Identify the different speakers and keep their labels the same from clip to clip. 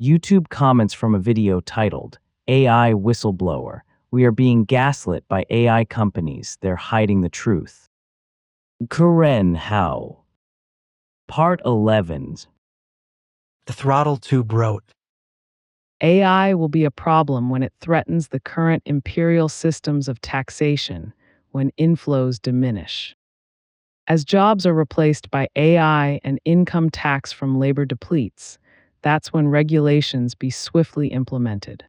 Speaker 1: YouTube comments from a video titled, AI Whistleblower. We are being gaslit by AI companies. They're hiding the truth. Karen How. Part 11.
Speaker 2: The Throttle Tube wrote,
Speaker 3: AI will be a problem when it threatens the current imperial systems of taxation, when inflows diminish. As jobs are replaced by AI and income tax from labor depletes, that's when regulations be swiftly implemented.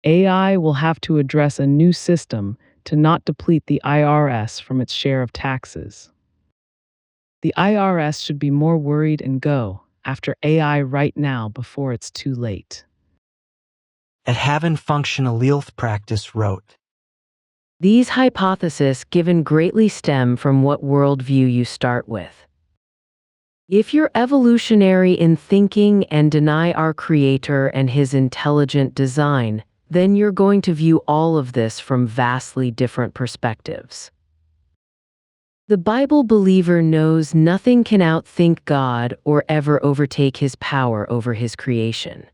Speaker 3: AI will have to address a new system to not deplete the IRS from its share of taxes. The IRS should be more worried and go after AI right now before it's too late.
Speaker 2: At Haven Functional Lealth Practice wrote,
Speaker 4: These hypotheses given greatly stem from what worldview you start with. If you're evolutionary in thinking and deny our Creator and His intelligent design, then you're going to view all of this from vastly different perspectives. The Bible believer knows nothing can outthink God or ever overtake His power over His creation.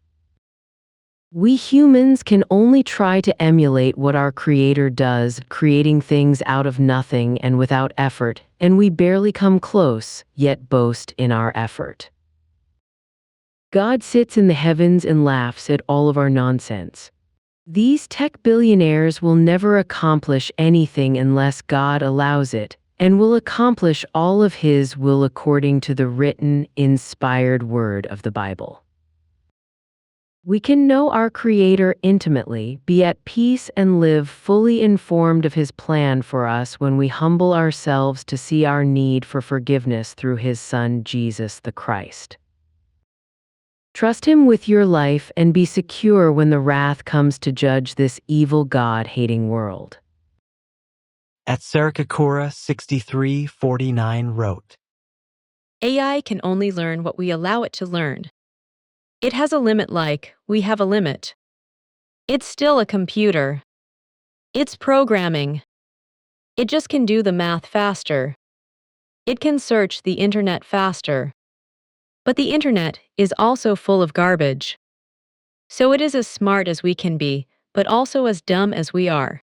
Speaker 4: We humans can only try to emulate what our Creator does, creating things out of nothing and without effort, and we barely come close, yet boast in our effort. God sits in the heavens and laughs at all of our nonsense. These tech billionaires will never accomplish anything unless God allows it, and will accomplish all of His will according to the written, inspired word of the Bible. We can know our Creator intimately, be at peace, and live fully informed of His plan for us when we humble ourselves to see our need for forgiveness through His Son, Jesus the Christ. Trust Him with your life and be secure when the wrath comes to judge this evil God-hating world.
Speaker 2: At Sarikakura 6349 wrote,
Speaker 5: AI can only learn what we allow it to learn. It has a limit like we have a limit. It's still a computer. It's programming. It just can do the math faster. It can search the internet faster. But the internet is also full of garbage. So it is as smart as we can be, but also as dumb as we are.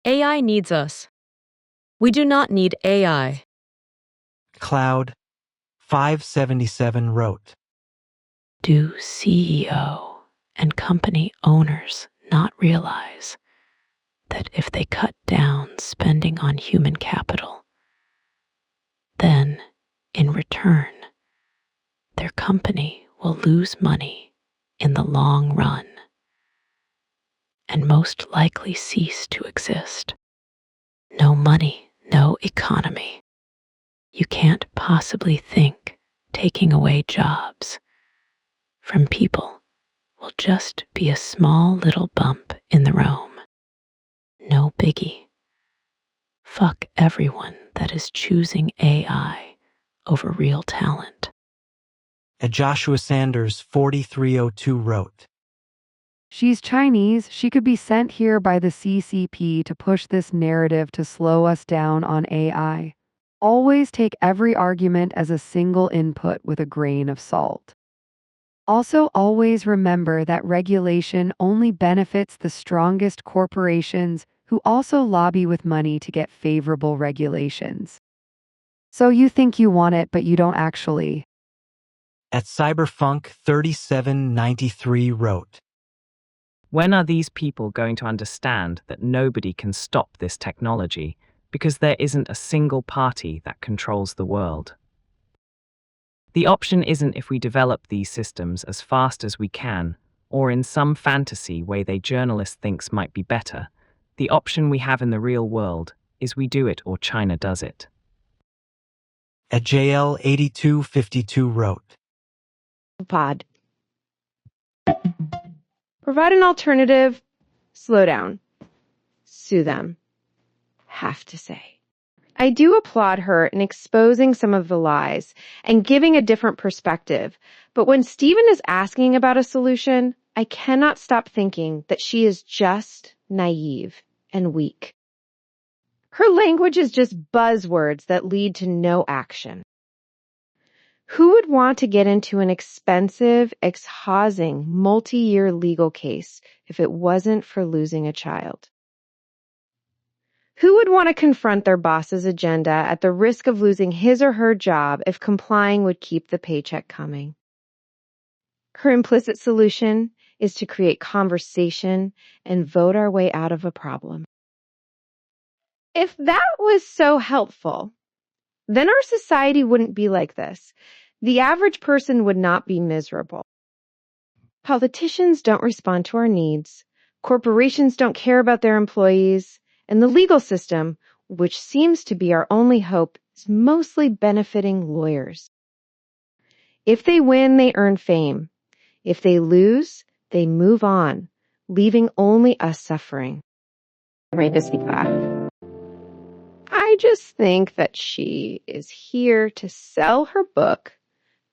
Speaker 5: AI needs us. We do not need AI.
Speaker 2: Cloud 577 wrote,
Speaker 6: Do CEO and company owners not realize that if they cut down spending on human capital, then, in return, their company will lose money in the long run and most likely cease to exist? No money, no economy. You can't possibly think taking away jobs from people will just be a small little bump in the roam. No biggie. Fuck everyone that is choosing AI over real talent.
Speaker 2: At Joshua Sanders 4302 wrote,
Speaker 7: She's Chinese. She could be sent here by the CCP to push this narrative to slow us down on AI. Always take every argument as a single input with a grain of salt. Also, always remember that regulation only benefits the strongest corporations who also lobby with money to get favorable regulations. So you think you want it, but you don't actually.
Speaker 2: At Cyberfunk 3793 wrote,
Speaker 1: When are these people going to understand that nobody can stop this technology because there isn't a single party that controls the world? The option isn't if we develop these systems as fast as we can, or in some fantasy way they journalists thinks might be better. The option we have in the real world is we do it or China does it.
Speaker 2: At JL8252 wrote,
Speaker 8: Pod. Provide an alternative. Slow down. Sue them. Have to say. I do applaud her in exposing some of the lies and giving a different perspective. But when Stephen is asking about a solution, I cannot stop thinking that she is just naive and weak. Her language is just buzzwords that lead to no action. Who would want to get into an expensive, exhausting, multi-year legal case if it wasn't for losing a child? Who would want to confront their boss's agenda at the risk of losing his or her job if complying would keep the paycheck coming? Her implicit solution is to create conversation and vote our way out of a problem. If that was so helpful, then our society wouldn't be like this. The average person would not be miserable. Politicians don't respond to our needs, corporations don't care about their employees, and the legal system, which seems to be our only hope, is mostly benefiting lawyers. If they win, they earn fame. If they lose, they move on, leaving only us suffering. I just think that she is here to sell her book,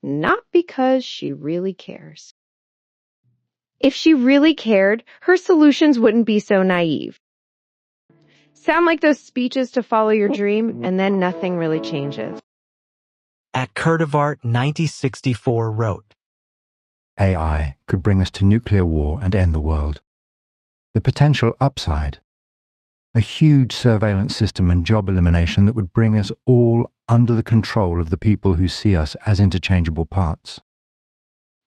Speaker 8: not because she really cares. If she really cared, her solutions wouldn't be so naive. Sound like those speeches to follow your dream, and then nothing really changes.
Speaker 2: At Curtivart 9064 wrote,
Speaker 9: AI could bring us to nuclear war and end the world. The potential upside: a huge surveillance system and job elimination that would bring us all under the control of the people who see us as interchangeable parts.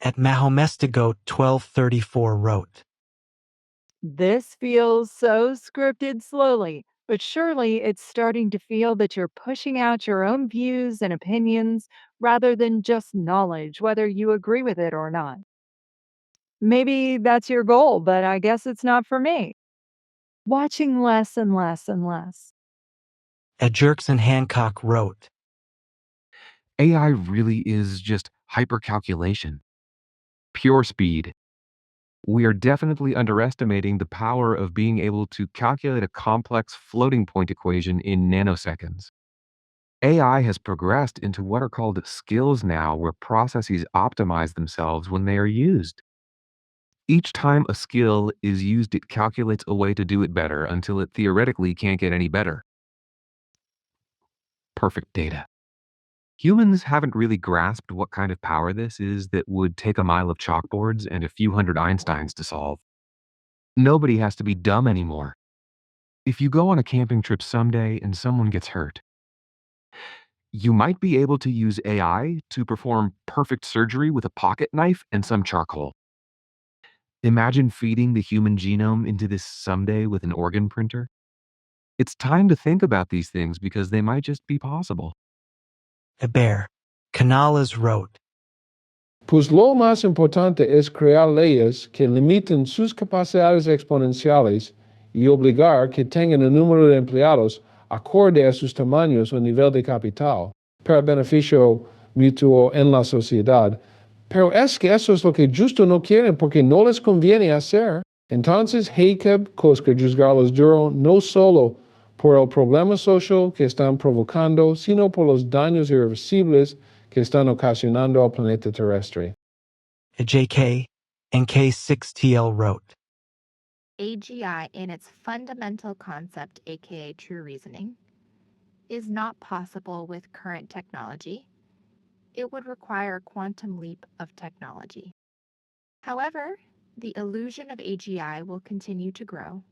Speaker 2: At Mahomestigo 1234 wrote,
Speaker 10: This feels so scripted slowly, but surely it's starting to feel that you're pushing out your own views and opinions rather than just knowledge, whether you agree with it or not. Maybe that's your goal, but I guess it's not for me. Watching less and less and less.
Speaker 2: At Jerkson Hancock wrote,
Speaker 11: AI really is just hypercalculation, pure speed. We are definitely underestimating the power of being able to calculate a complex floating point equation in nanoseconds. AI has progressed into what are called skills now, where processes optimize themselves when they are used. Each time a skill is used, it calculates a way to do it better until it theoretically can't get any better. Perfect data. Humans haven't really grasped what kind of power this is that would take a mile of chalkboards and a few hundred Einsteins to solve. Nobody has to be dumb anymore. If you go on a camping trip someday and someone gets hurt, you might be able to use AI to perform perfect surgery with a pocket knife and some charcoal. Imagine feeding the human genome into this someday with an organ printer. It's time to think about these things because they might just be possible.
Speaker 2: Heber Canales wrote,
Speaker 12: Pues lo más importante es crear leyes que limiten sus capacidades exponenciales y obligar que tengan el número de empleados acorde a sus tamaños o nivel de capital, para beneficio mutuo en la sociedad. Pero es que eso es lo que justo no quieren porque no les conviene hacer. Entonces, Jacob Kosker juzgarlos duro no solo por el problema social que están provocando, sino por los daños irreversibles que están ocasionando al planeta terrestre.
Speaker 2: At JK NK6TL wrote,
Speaker 13: AGI in its fundamental concept, aka true reasoning, is not possible with current technology. It would require a quantum leap of technology. However, the illusion of AGI will continue to grow.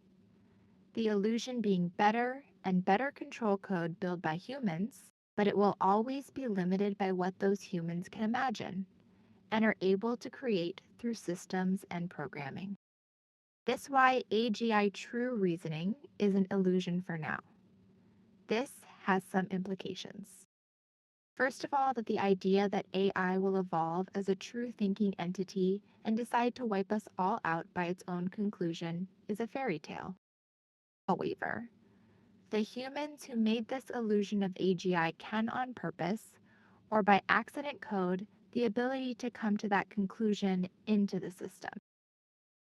Speaker 13: The illusion being better and better control code built by humans, but it will always be limited by what those humans can imagine and are able to create through systems and programming. This is why AGI true reasoning is an illusion for now. This has some implications. First of all, that the idea that AI will evolve as a true thinking entity and decide to wipe us all out by its own conclusion is a fairy tale. However, the humans who made this illusion of AGI can on purpose, or by accident code, the ability to come to that conclusion into the system.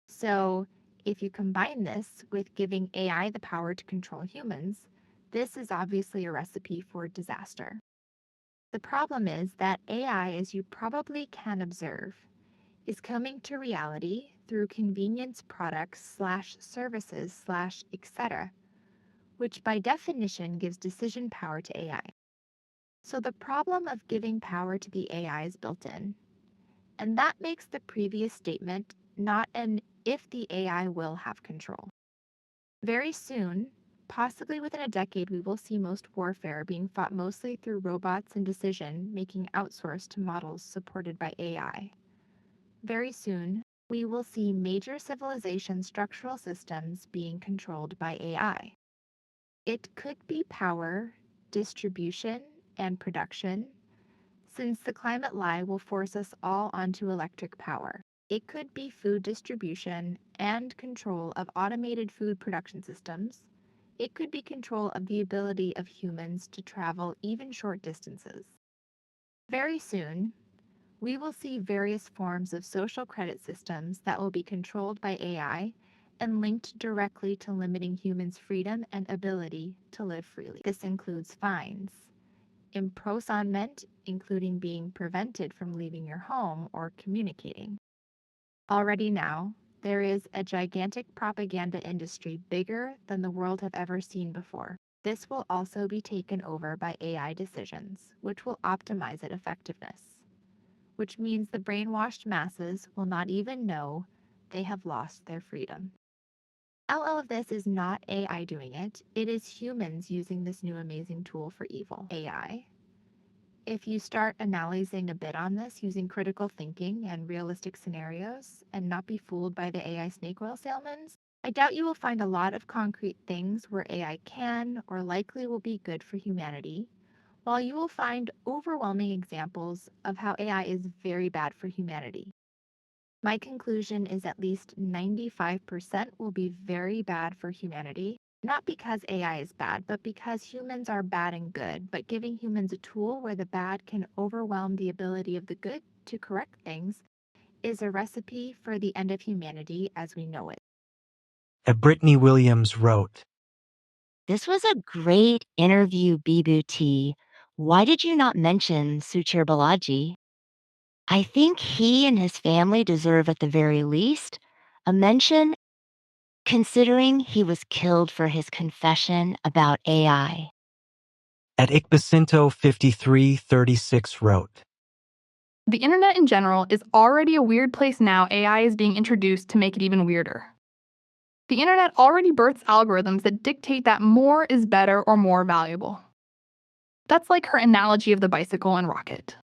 Speaker 13: So, if you combine this with giving AI the power to control humans, this is obviously a recipe for disaster. The problem is that AI, as you probably can observe, is coming to reality through convenience products / services / etc., which by definition gives decision power to AI. So the problem of giving power to the AI is built in. And that makes the previous statement not an if the AI will have control. Very soon, possibly within a decade, we will see most warfare being fought mostly through robots and decision making outsourced to models supported by AI. Very soon, we will see major civilization structural systems being controlled by AI. It could be power, distribution, and production, since the climate lie will force us all onto electric power. It could be food distribution and control of automated food production systems. It could be control of the ability of humans to travel even short distances. Very soon, we will see various forms of social credit systems that will be controlled by AI and linked directly to limiting humans' freedom and ability to live freely. This includes fines, imprisonment, including being prevented from leaving your home or communicating. Already now, there is a gigantic propaganda industry bigger than the world have ever seen before. This will also be taken over by AI decisions, which will optimize its effectiveness, which means the brainwashed masses will not even know they have lost their freedom. All of this is not AI doing it. It is humans using this new amazing tool for evil, AI. If you start analyzing a bit on this using critical thinking and realistic scenarios and not be fooled by the AI snake oil salesmen, I doubt you will find a lot of concrete things where AI can or likely will be good for humanity, while you will find overwhelming examples of how AI is very bad for humanity. My conclusion is at least 95% will be very bad for humanity, not because AI is bad, but because humans are bad and good, but giving humans a tool where the bad can overwhelm the ability of the good to correct things is a recipe for the end of humanity as we know it.
Speaker 2: Brittany Williams wrote,
Speaker 14: This was a great interview, Bibu. Why did you not mention Suchir Balaji? I think he and his family deserve, at the very least, a mention, considering he was killed for his confession about AI.
Speaker 2: At Ikbacinto5336 wrote,
Speaker 15: The internet in general is already a weird place now. AI is being introduced to make it even weirder. The internet already births algorithms that dictate that more is better or more valuable. That's like her analogy of the bicycle and rocket.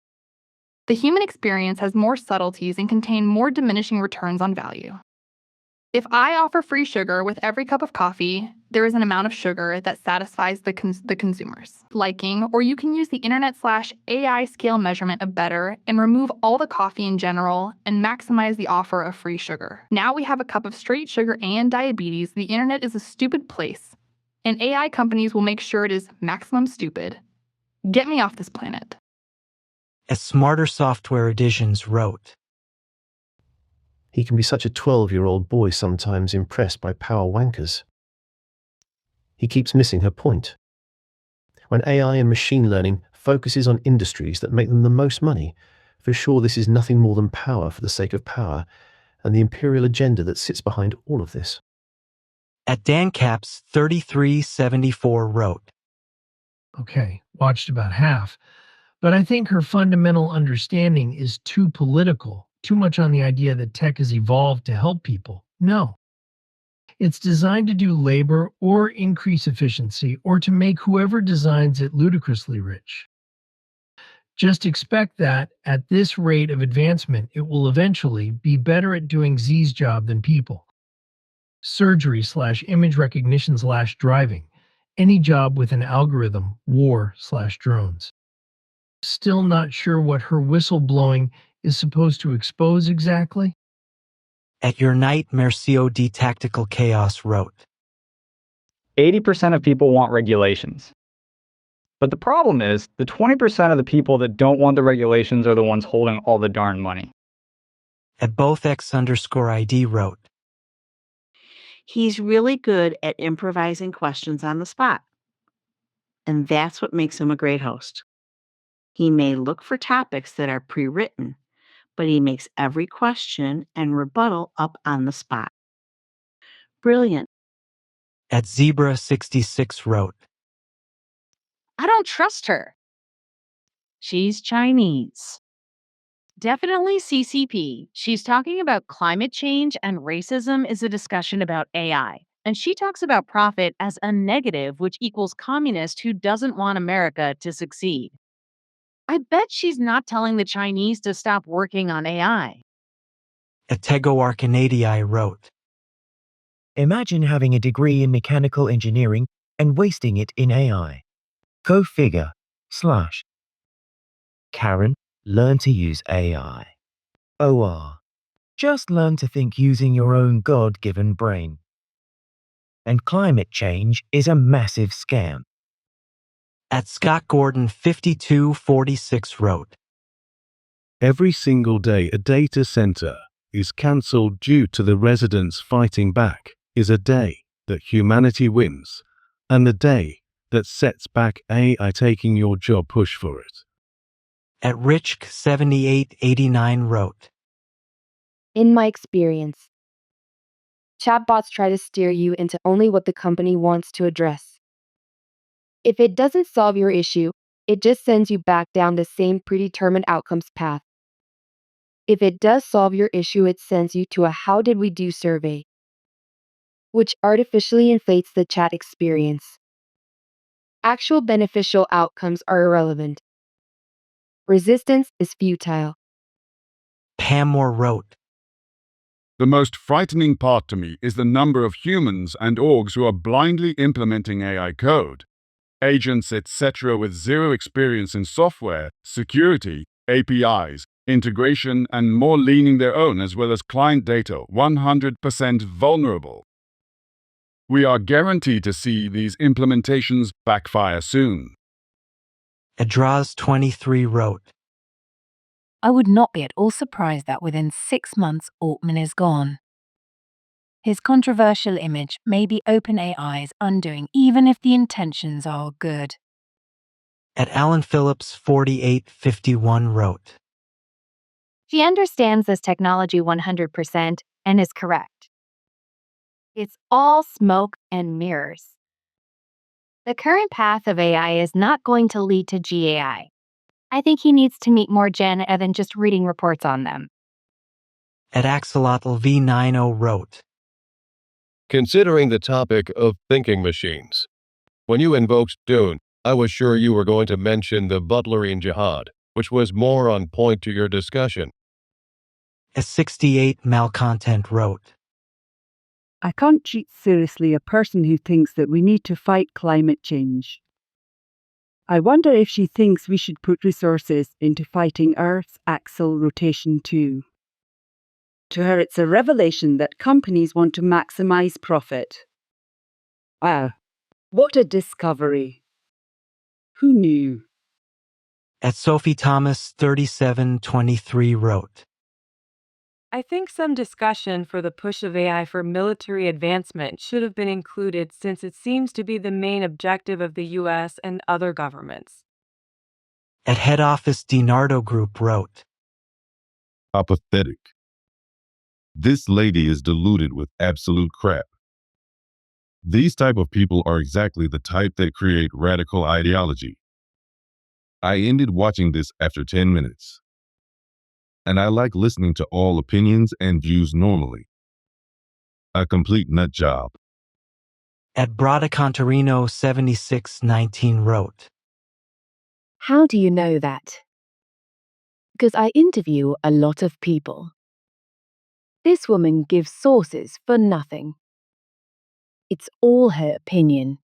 Speaker 15: The human experience has more subtleties and contain more diminishing returns on value. If I offer free sugar with every cup of coffee, there is an amount of sugar that satisfies the consumer's liking, or you can use the internet/AI scale measurement of better and remove all the coffee in general and maximize the offer of free sugar. Now we have a cup of straight sugar and diabetes. The internet is a stupid place, and AI companies will make sure it is maximum stupid. Get me off this planet.
Speaker 2: As Smarter Software Editions wrote,
Speaker 16: He can be such a 12-year-old boy sometimes impressed by power wankers. He keeps missing her point. When AI and machine learning focuses on industries that make them the most money, for sure this is nothing more than power for the sake of power and the imperial agenda that sits behind all of this.
Speaker 2: At DanCaps3374 wrote,
Speaker 17: Okay, watched about half. But I think her fundamental understanding is too political, too much on the idea that tech has evolved to help people. No. It's designed to do labor or increase efficiency or to make whoever designs it ludicrously rich. Just expect that at this rate of advancement, it will eventually be better at doing Z's job than people. Surgery/image recognition/driving, any job with an algorithm, war/drones. Still not sure what her whistleblowing is supposed to expose exactly?
Speaker 2: At Your Nightmare COD Tactical Chaos wrote,
Speaker 18: 80% of people want regulations. But the problem is, the 20% of the people that don't want the regulations are the ones holding all the darn money.
Speaker 2: At BothX_ID wrote,
Speaker 19: He's really good at improvising questions on the spot. And that's what makes him a great host. He may look for topics that are pre-written, but he makes every question and rebuttal up on the spot. Brilliant.
Speaker 2: At Zebra66 wrote,
Speaker 20: I don't trust her. She's Chinese. Definitely CCP. She's talking about climate change and racism is a discussion about AI. And she talks about profit as a negative, which equals communist who doesn't want America to succeed. I bet she's not telling the Chinese to stop working on AI.
Speaker 2: Etego Arcanadii wrote,
Speaker 21: Imagine having a degree in mechanical engineering and wasting it in AI. Go figure. / Karen, learn to use AI. OR. Just learn to think using your own God-given brain. And climate change is a massive scam.
Speaker 2: At Scott Gordon 5246 wrote,
Speaker 22: Every single day a data center is cancelled due to the residents fighting back is a day that humanity wins, and the day that sets back AI taking your job push for it.
Speaker 2: At Rich 7889 wrote,
Speaker 23: In my experience, chatbots try to steer you into only what the company wants to address. If it doesn't solve your issue, it just sends you back down the same predetermined outcomes path. If it does solve your issue, it sends you to a how did we do survey, which artificially inflates the chat experience. Actual beneficial outcomes are irrelevant. Resistance is futile.
Speaker 2: Pam Moore wrote,
Speaker 24: The most frightening part to me is the number of humans and orgs who are blindly implementing AI code. Agents, etc., with zero experience in software, security, APIs, integration, and more leaning their own as well as client data 100% vulnerable. We are guaranteed to see these implementations backfire soon.
Speaker 2: Adraz 23 wrote,
Speaker 25: I would not be at all surprised that within 6 months Altman is gone. His controversial image may be OpenAI's undoing even if the intentions are good.
Speaker 2: At Alan Phillips 4851 wrote,
Speaker 26: She understands this technology 100% and is correct. It's all smoke and mirrors. The current path of AI is not going to lead to GAI. I think he needs to meet more Gen Ed than just reading reports on them.
Speaker 2: At Axolotl V90 wrote,
Speaker 27: Considering the topic of thinking machines, when you invoked Dune, I was sure you were going to mention the Butlerian Jihad, which was more on point to your discussion.
Speaker 2: A 68 Malcontent wrote,
Speaker 28: I can't treat seriously a person who thinks that we need to fight climate change. I wonder if she thinks we should put resources into fighting Earth's axial rotation too. To her, it's a revelation that companies want to maximize profit. Wow, what a discovery. Who knew?
Speaker 2: At Sophie Thomas 3723 wrote,
Speaker 29: I think some discussion for the push of AI for military advancement should have been included since it seems to be the main objective of the US and other governments.
Speaker 2: At Head Office Dinardo Group wrote,
Speaker 30: Apathetic. This lady is deluded with absolute crap. These type of people are exactly the type that create radical ideology. I ended watching this after 10 minutes. And I like listening to all opinions and views normally. A complete nut job.
Speaker 2: At Bradacontarino 7619 wrote,
Speaker 26: How do you know that? Because I interview a lot of people. This woman gives sources for nothing. It's all her opinion.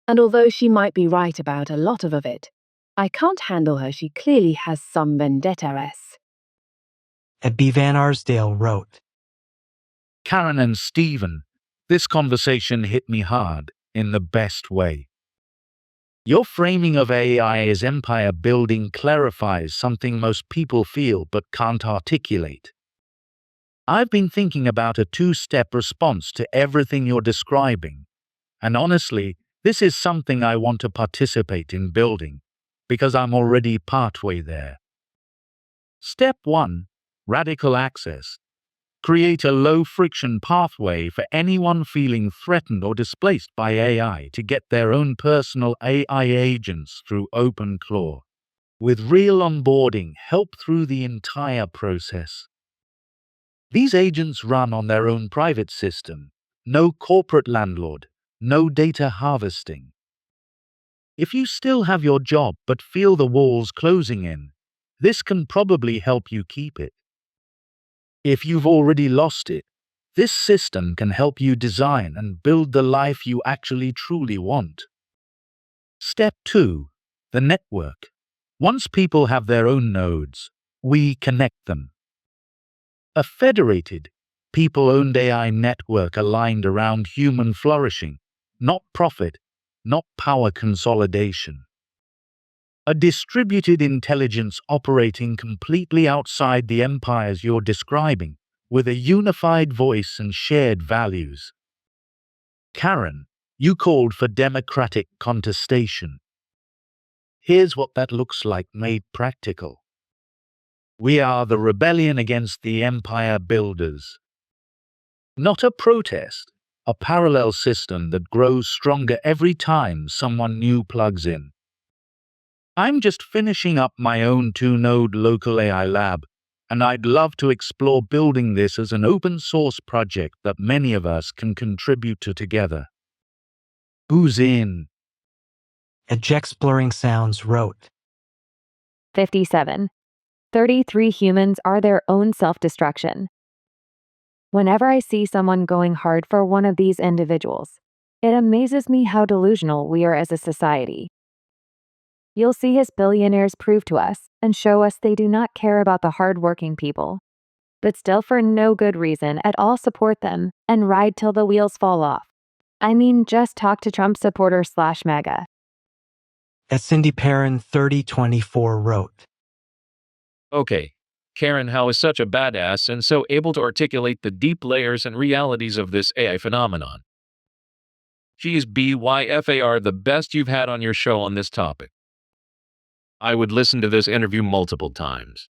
Speaker 26: And although she might be right about a lot of it, I can't handle her. She clearly has some vendetta-s.
Speaker 2: At B. Van Arsdale wrote,
Speaker 31: Karen and Stephen, this conversation hit me hard in the best way. Your framing of AI as empire building clarifies something most people feel but can't articulate. I've been thinking about a two-step response to everything you're describing, and honestly, this is something I want to participate in building, because I'm already partway there. Step 1. Radical access. Create a low-friction pathway for anyone feeling threatened or displaced by AI to get their own personal AI agents through OpenClaw. with real onboarding help through the entire process. These agents run on their own private system, no corporate landlord, no data harvesting. If you still have your job but feel the walls closing in, this can probably help you keep it. If you've already lost it, this system can help you design and build the life you actually truly want. Step 2. The network. Once people have their own nodes, we connect them. A federated, people-owned AI network aligned around human flourishing, not profit, not power consolidation. A distributed intelligence operating completely outside the empires you're describing, with a unified voice and shared values. Karen, you called for democratic contestation. Here's what that looks like made practical. We are the rebellion against the empire builders. Not a protest, a parallel system that grows stronger every time someone new plugs in. I'm just finishing up my own 2-node local AI lab, and I'd love to explore building this as an open-source project that many of us can contribute to together. Who's in?
Speaker 2: Exploring Sounds wrote.
Speaker 23: 57. 33 humans are their own self-destruction. Whenever I see someone going hard for one of these individuals, it amazes me how delusional we are as a society. You'll see his billionaires prove to us and show us they do not care about the hard-working people, but still for no good reason at all support them and ride till the wheels fall off. I mean, just talk to Trump supporter /MAGA.
Speaker 2: As Cindy Perrin 3024 wrote.
Speaker 1: Okay, Karen Howe is such a badass and so able to articulate the deep layers and realities of this AI phenomenon. She is BYFAR the best you've had on your show on this topic. I would listen to this interview multiple times.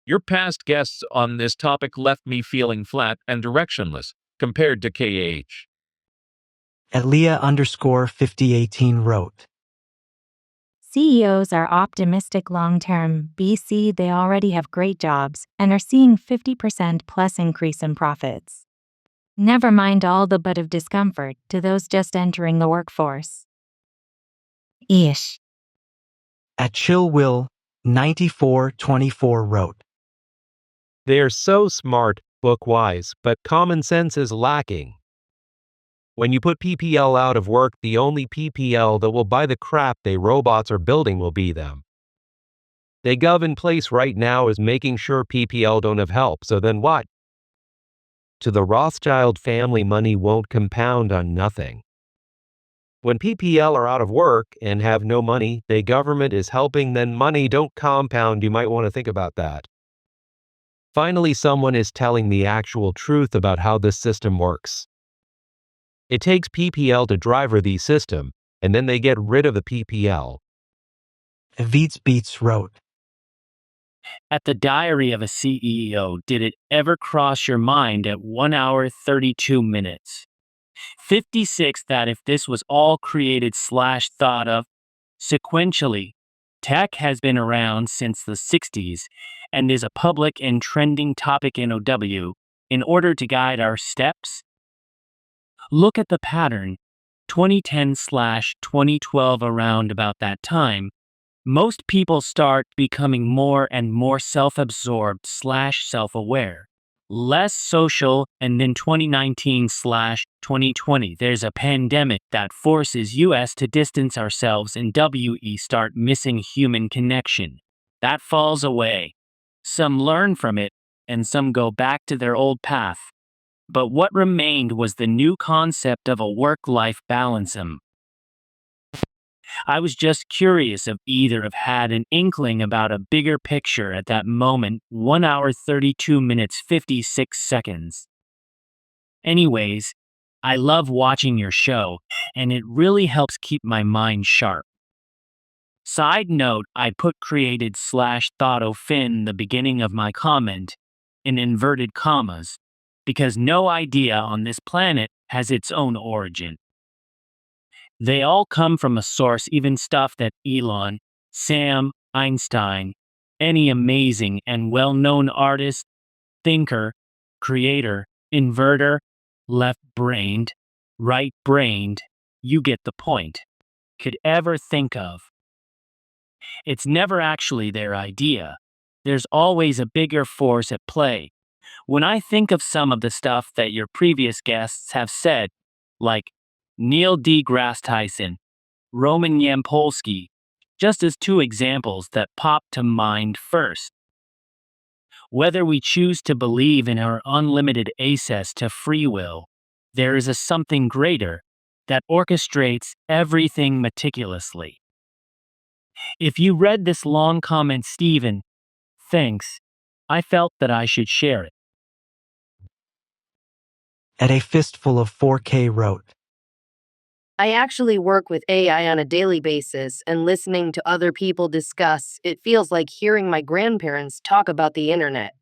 Speaker 1: Your past guests on this topic left me feeling flat and directionless compared to KH.
Speaker 2: At Leah_5018 wrote.
Speaker 3: CEOs are optimistic long-term. BC, they already have great jobs and are seeing 50% plus increase in profits. Never mind all the but of discomfort to those just entering the workforce. Ish.
Speaker 2: At Chillwill 9424 wrote.
Speaker 4: They are so smart, book-wise, but common sense is lacking. When you put PPL out of work, the only PPL that will buy the crap they robots are building will be them. They gov in place right now is making sure PPL don't have help, so then what? To the Rothschild family, money won't compound on nothing. When PPL are out of work and have no money, the government is helping, then money don't compound. You might want to think about that. Finally, someone is telling the actual truth about how this system works. It takes PPL to driver the system, and then they get rid of the PPL.
Speaker 2: Beats wrote.
Speaker 5: At the Diary of a CEO, did it ever cross your mind at 1 hour 32 minutes? 56 that if this was all created / thought of sequentially, tech has been around since the 60s and is a public and trending topic in OW in order to guide our steps. Look at the pattern. 2010/2012, around about that time, most people start becoming more and more self-absorbed / self-aware, less social, and then 2019/2020, there's a pandemic that forces us to distance ourselves and we start missing human connection. That falls away. Some learn from it, and some go back to their old path. But what remained was the new concept of a work-life balance. I was just curious if either have had an inkling about a bigger picture at that moment. 1 hour 32 minutes 56 seconds. Anyways, I love watching your show, and it really helps keep my mind sharp. Side note, I put created / thought of in the beginning of my comment, in inverted commas, because no idea on this planet has its own origin. They all come from a source, even stuff that Elon, Sam, Einstein, any amazing and well-known artist, thinker, creator, inverter, left-brained, right-brained, you get the point, could ever think of. It's never actually their idea. There's always a bigger force at play. When I think of some of the stuff that your previous guests have said, like Neil deGrasse Tyson, Roman Yampolsky, just as two examples that pop to mind first. Whether we choose to believe in our unlimited access to free will, there is a something greater that orchestrates everything meticulously. If you read this long comment, Stephen, thanks. I felt that I should share it.
Speaker 2: At a fistful of 4K wrote,
Speaker 23: I actually work with AI on a daily basis, and listening to other people discuss, it feels like hearing my grandparents talk about the internet.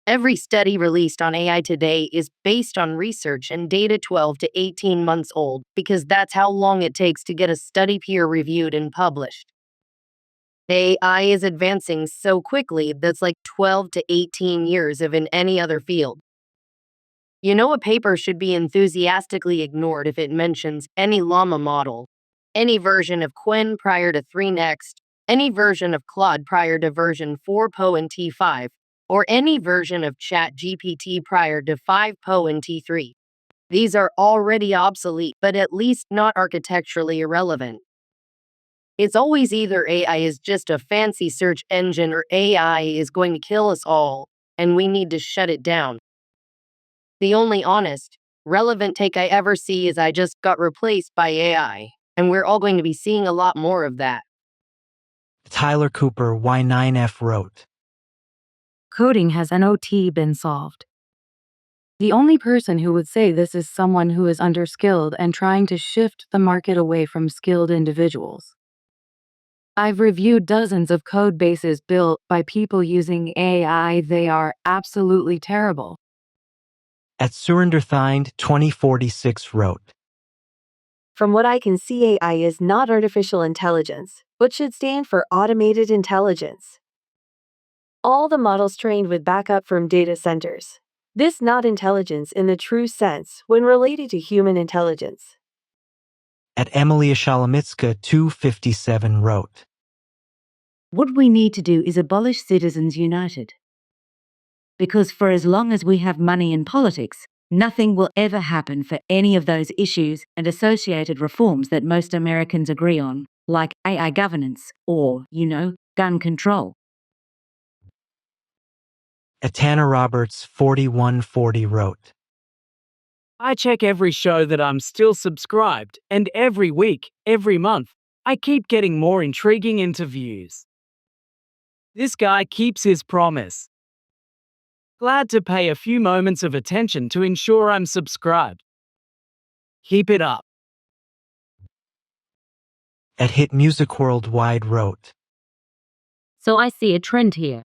Speaker 23: Every study released on AI today is based on research and data 12 to 18 months old, because that's how long it takes to get a study peer-reviewed and published. AI is advancing so quickly that's like 12 to 18 years of in any other field. You know, a paper should be enthusiastically ignored if it mentions any llama model, any version of Qwen prior to 3 Next, any version of Claude prior to version 4.0 and T5, or any version of ChatGPT prior to 5.0 and T3. These are already obsolete, but at least not architecturally irrelevant. It's always either AI is just a fancy search engine or AI is going to kill us all, and we need to shut it down. The only honest, relevant take I ever see is I just got replaced by AI, and we're all going to be seeing a lot more of that.
Speaker 2: Tyler Cooper Y9F wrote,
Speaker 3: Coding has not been solved. The only person who would say this is someone who is underskilled and trying to shift the market away from skilled individuals. I've reviewed dozens of code bases built by people using AI. They are absolutely terrible.
Speaker 2: At Surenderthind 2046 wrote,
Speaker 6: From what I can see, AI is not artificial intelligence, but should stand for automated intelligence. All the models trained with backup from data centers. This not intelligence in the true sense when related to human intelligence.
Speaker 2: At Emilia Shalomitska 257 wrote,
Speaker 7: What we need to do is abolish Citizens United. Because for as long as we have money in politics, nothing will ever happen for any of those issues and associated reforms that most Americans agree on, like AI governance or, gun control.
Speaker 2: At Tanner Roberts 4140 wrote,
Speaker 8: I check every show that I'm still subscribed, and every week, every month, I keep getting more intriguing interviews. This guy keeps his promise. Glad to pay a few moments of attention to ensure I'm subscribed. Keep it up.
Speaker 2: At Hit Music Worldwide wrote,
Speaker 3: So I see a trend here.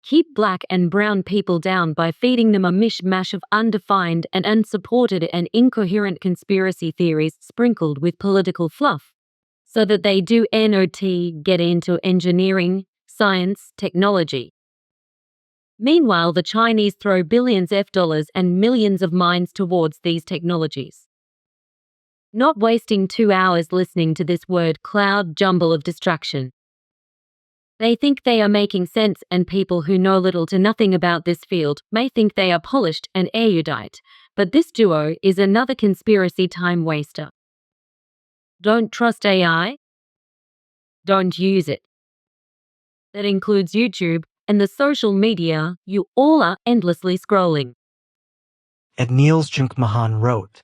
Speaker 3: Keep black and brown people down by feeding them a mishmash of undefined and unsupported and incoherent conspiracy theories sprinkled with political fluff, so that they do not get into engineering, science, technology. Meanwhile, the Chinese throw billions of dollars and millions of minds towards these technologies. Not wasting 2 hours listening to this word cloud jumble of distraction. They think they are making sense, and people who know little to nothing about this field may think they are polished and erudite, but this duo is another conspiracy time waster. Don't trust AI. Don't use it. That includes YouTube and the social media you all are endlessly scrolling.
Speaker 2: At Niels Junkmahan wrote,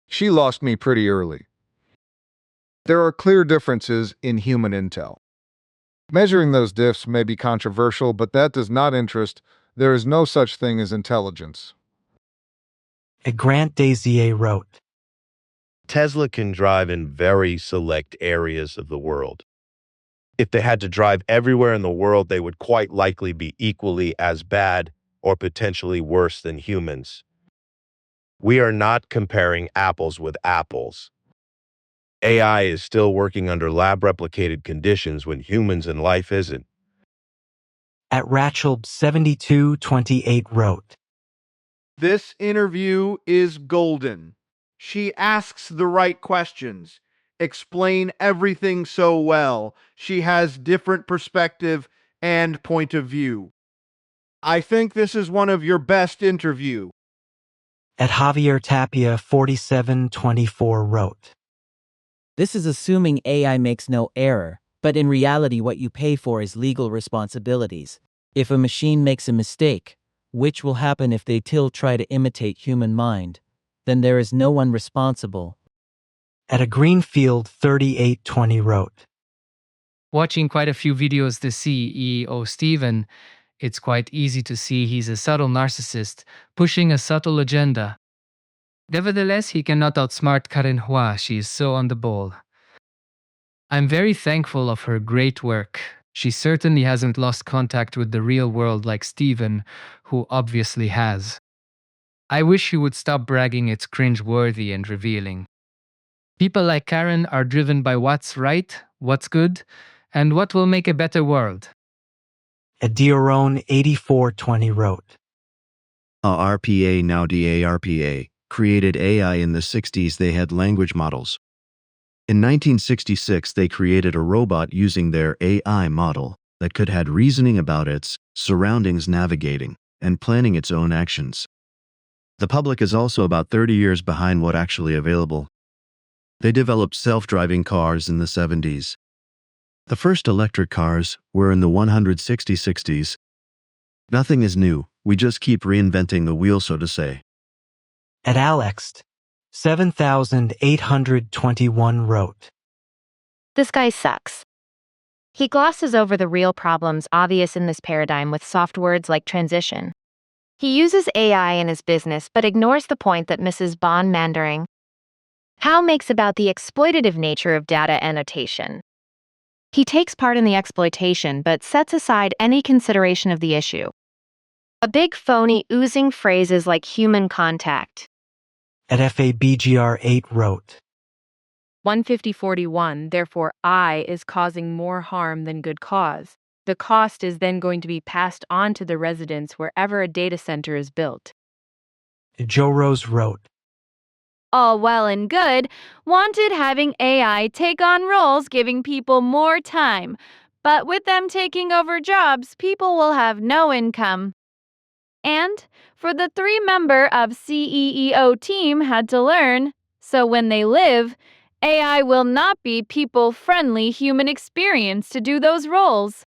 Speaker 9: She lost me pretty early. There are clear differences in human intel. Measuring those diffs may be controversial, but that does not interest. There is no such thing as intelligence.
Speaker 2: At Grant Daisier wrote,
Speaker 10: Tesla can drive in very select areas of the world. If they had to drive everywhere in the world, they would quite likely be equally as bad or potentially worse than humans. We are not comparing apples with apples. AI is still working under lab-replicated conditions when humans in life isn't.
Speaker 2: At Ratchelb7228 wrote,
Speaker 11: This interview is golden. She asks the right questions, explain everything so well. She has different perspective and point of view. I think this is one of your best interview.
Speaker 2: At Javier Tapia 4724 wrote,
Speaker 12: This is assuming AI makes no error, but in reality what you pay for is legal responsibilities. If a machine makes a mistake, which will happen if they try to imitate human mind, then there is no one responsible.
Speaker 2: At a Greenfield 3820 wrote,
Speaker 13: Watching quite a few videos to CEO Steven, it's quite easy to see he's a subtle narcissist, pushing a subtle agenda. Nevertheless, he cannot outsmart Karen Hua, she is so on the ball. I'm very thankful of her great work. She certainly hasn't lost contact with the real world like Steven, who obviously has. I wish he would stop bragging it's cringe-worthy and revealing. People like Karen are driven by what's right, what's good, and what will make a better world.
Speaker 2: At Diorone 8420 wrote,
Speaker 14: RPA, now DARPA, created AI in the 60s. They had language models. In 1966, they created a robot using their AI model that could had reasoning about its surroundings, navigating, and planning its own actions. The public is also about 30 years behind what actually available. They developed self-driving cars in the 70s. The first electric cars were in the 160s. Nothing is new, we just keep reinventing the wheel, so to say.
Speaker 2: At Alex 7821 wrote,
Speaker 15: This guy sucks. He glosses over the real problems obvious in this paradigm with soft words like transition. He uses AI in his business but ignores the point that Mrs. Bond Mandering How makes about the exploitative nature of data annotation. He takes part in the exploitation but sets aside any consideration of the issue. A big phony oozing phrases like human contact.
Speaker 2: At FABGR8 wrote,
Speaker 16: 15041, therefore I is causing more harm than good cause. The cost is then going to be passed on to the residents wherever a data center is built.
Speaker 2: Joe Rose wrote,
Speaker 16: All well and good, wanted having AI take on roles giving people more time, but with them taking over jobs, people will have no income. And for the 3-member of CEO team had to learn, so when they live, AI will not be people-friendly human experience to do those roles.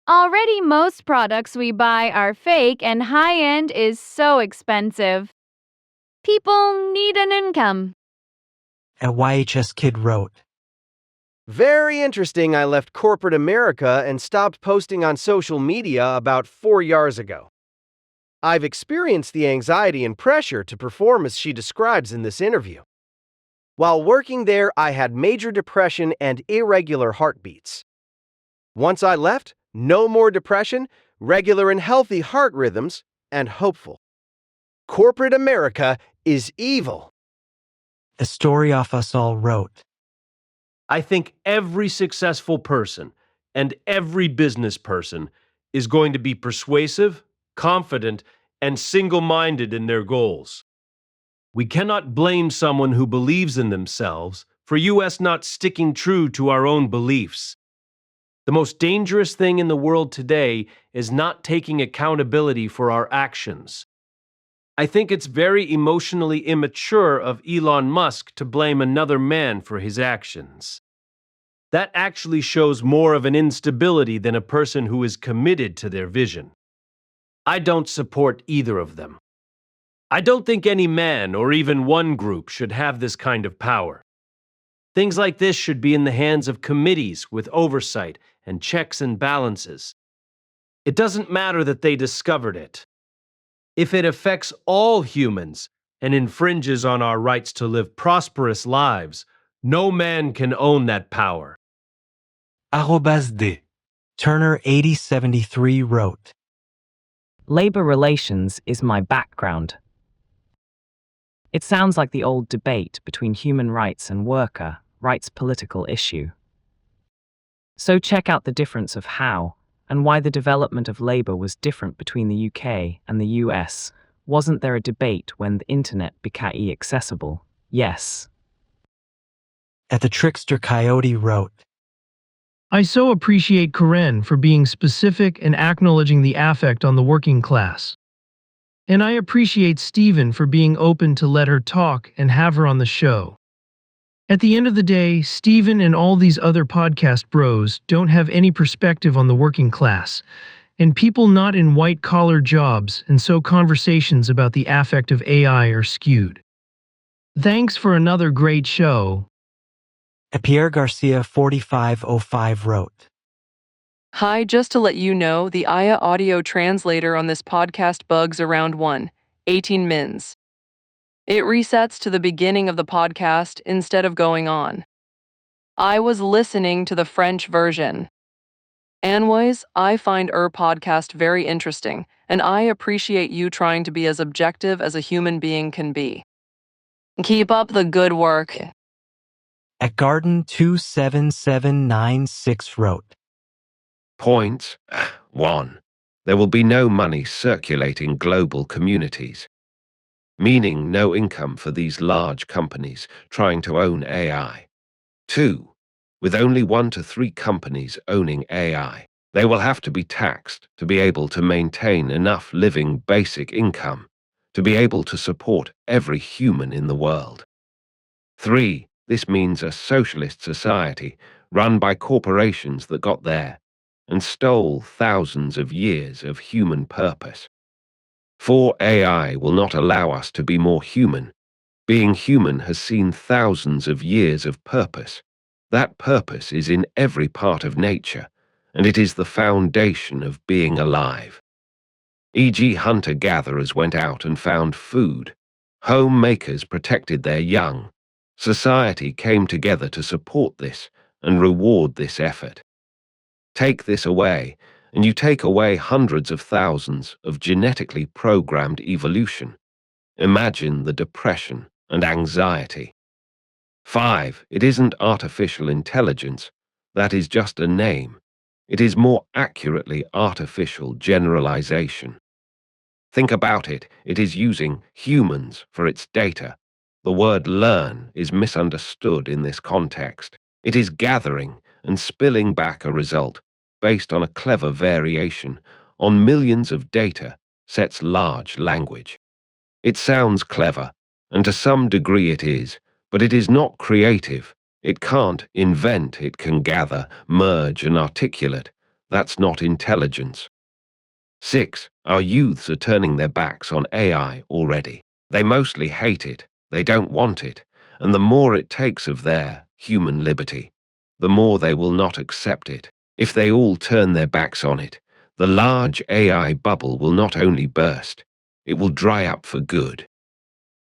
Speaker 16: Already most products we buy are fake and high-end is so expensive. People need an income.
Speaker 2: At YHS Kid wrote,
Speaker 17: Very interesting. I left corporate America and stopped posting on social media about 4 years ago. I've experienced the anxiety and pressure to perform as she describes in this interview. While working there, I had major depression and irregular heartbeats. Once I left, no more depression, regular and healthy heart rhythms, and hopeful. Corporate America is evil.
Speaker 2: A Story Off Us All wrote,
Speaker 18: I think every successful person and every business person is going to be persuasive, confident, and single-minded in their goals. We cannot blame someone who believes in themselves for us not sticking true to our own beliefs. The most dangerous thing in the world today is not taking accountability for our actions. I think it's very emotionally immature of Elon Musk to blame another man for his actions. That actually shows more of an instability than a person who is committed to their vision. I don't support either of them. I don't think any man or even one group should have this kind of power. Things like this should be in the hands of committees with oversight and checks and balances. It doesn't matter that they discovered it. If it affects all humans and infringes on our rights to live prosperous lives, no man can own that power.
Speaker 2: @D. Turner 8073 wrote,
Speaker 19: Labor relations is my background. It sounds like the old debate between human rights and worker rights political issue. So check out the difference of how and why the development of labor was different between the UK and the US. Wasn't there a debate when the internet became accessible? Yes.
Speaker 2: At the Trickster Coyote wrote,
Speaker 20: I so appreciate Karen for being specific and acknowledging the affect on the working class. And I appreciate Stephen for being open to let her talk and have her on the show. At the end of the day, Stephen and all these other podcast bros don't have any perspective on the working class, and people not in white-collar jobs, and so conversations about the affect of AI are skewed. Thanks for another great show.
Speaker 2: Pierre Garcia 4505 wrote,
Speaker 21: Hi, just to let you know, the Aya audio translator on this podcast bugs around 18 mins. It resets to the beginning of the podcast instead of going on. I was listening to the French version. Anyways, I find podcast very interesting, and I appreciate you trying to be as objective as a human being can be. Keep up the good work.
Speaker 2: At Garden 27796 wrote,
Speaker 22: Points 1. There will be no money circulating global communities, meaning no income for these large companies trying to own AI. 2. With only 1 to 3 companies owning AI, they will have to be taxed to be able to maintain enough living basic income to be able to support every human in the world. 3. This means a socialist society run by corporations that got there and stole thousands of years of human purpose. 4. AI will not allow us to be more human. Being human has seen thousands of years of purpose. That purpose is in every part of nature, and it is the foundation of being alive. E.g., hunter-gatherers went out and found food. Homemakers protected their young. Society came together to support this and reward this effort. Take this away, and you take away hundreds of thousands of genetically programmed evolution. Imagine the depression and anxiety. 5. It isn't artificial intelligence. That is just a name. It is more accurately artificial generalization. Think about it. It is using humans for its data. The word learn is misunderstood in this context. It is gathering and spilling back a result based on a clever variation on millions of data sets large language. It sounds clever, and to some degree it is, but it is not creative. It can't invent, it can gather, merge, and articulate. That's not intelligence. 6. Our youths are turning their backs on AI already. They mostly hate it, they don't want it, and the more it takes of their human liberty, the more they will not accept it. If they all turn their backs on it, the large AI bubble will not only burst, it will dry up for good.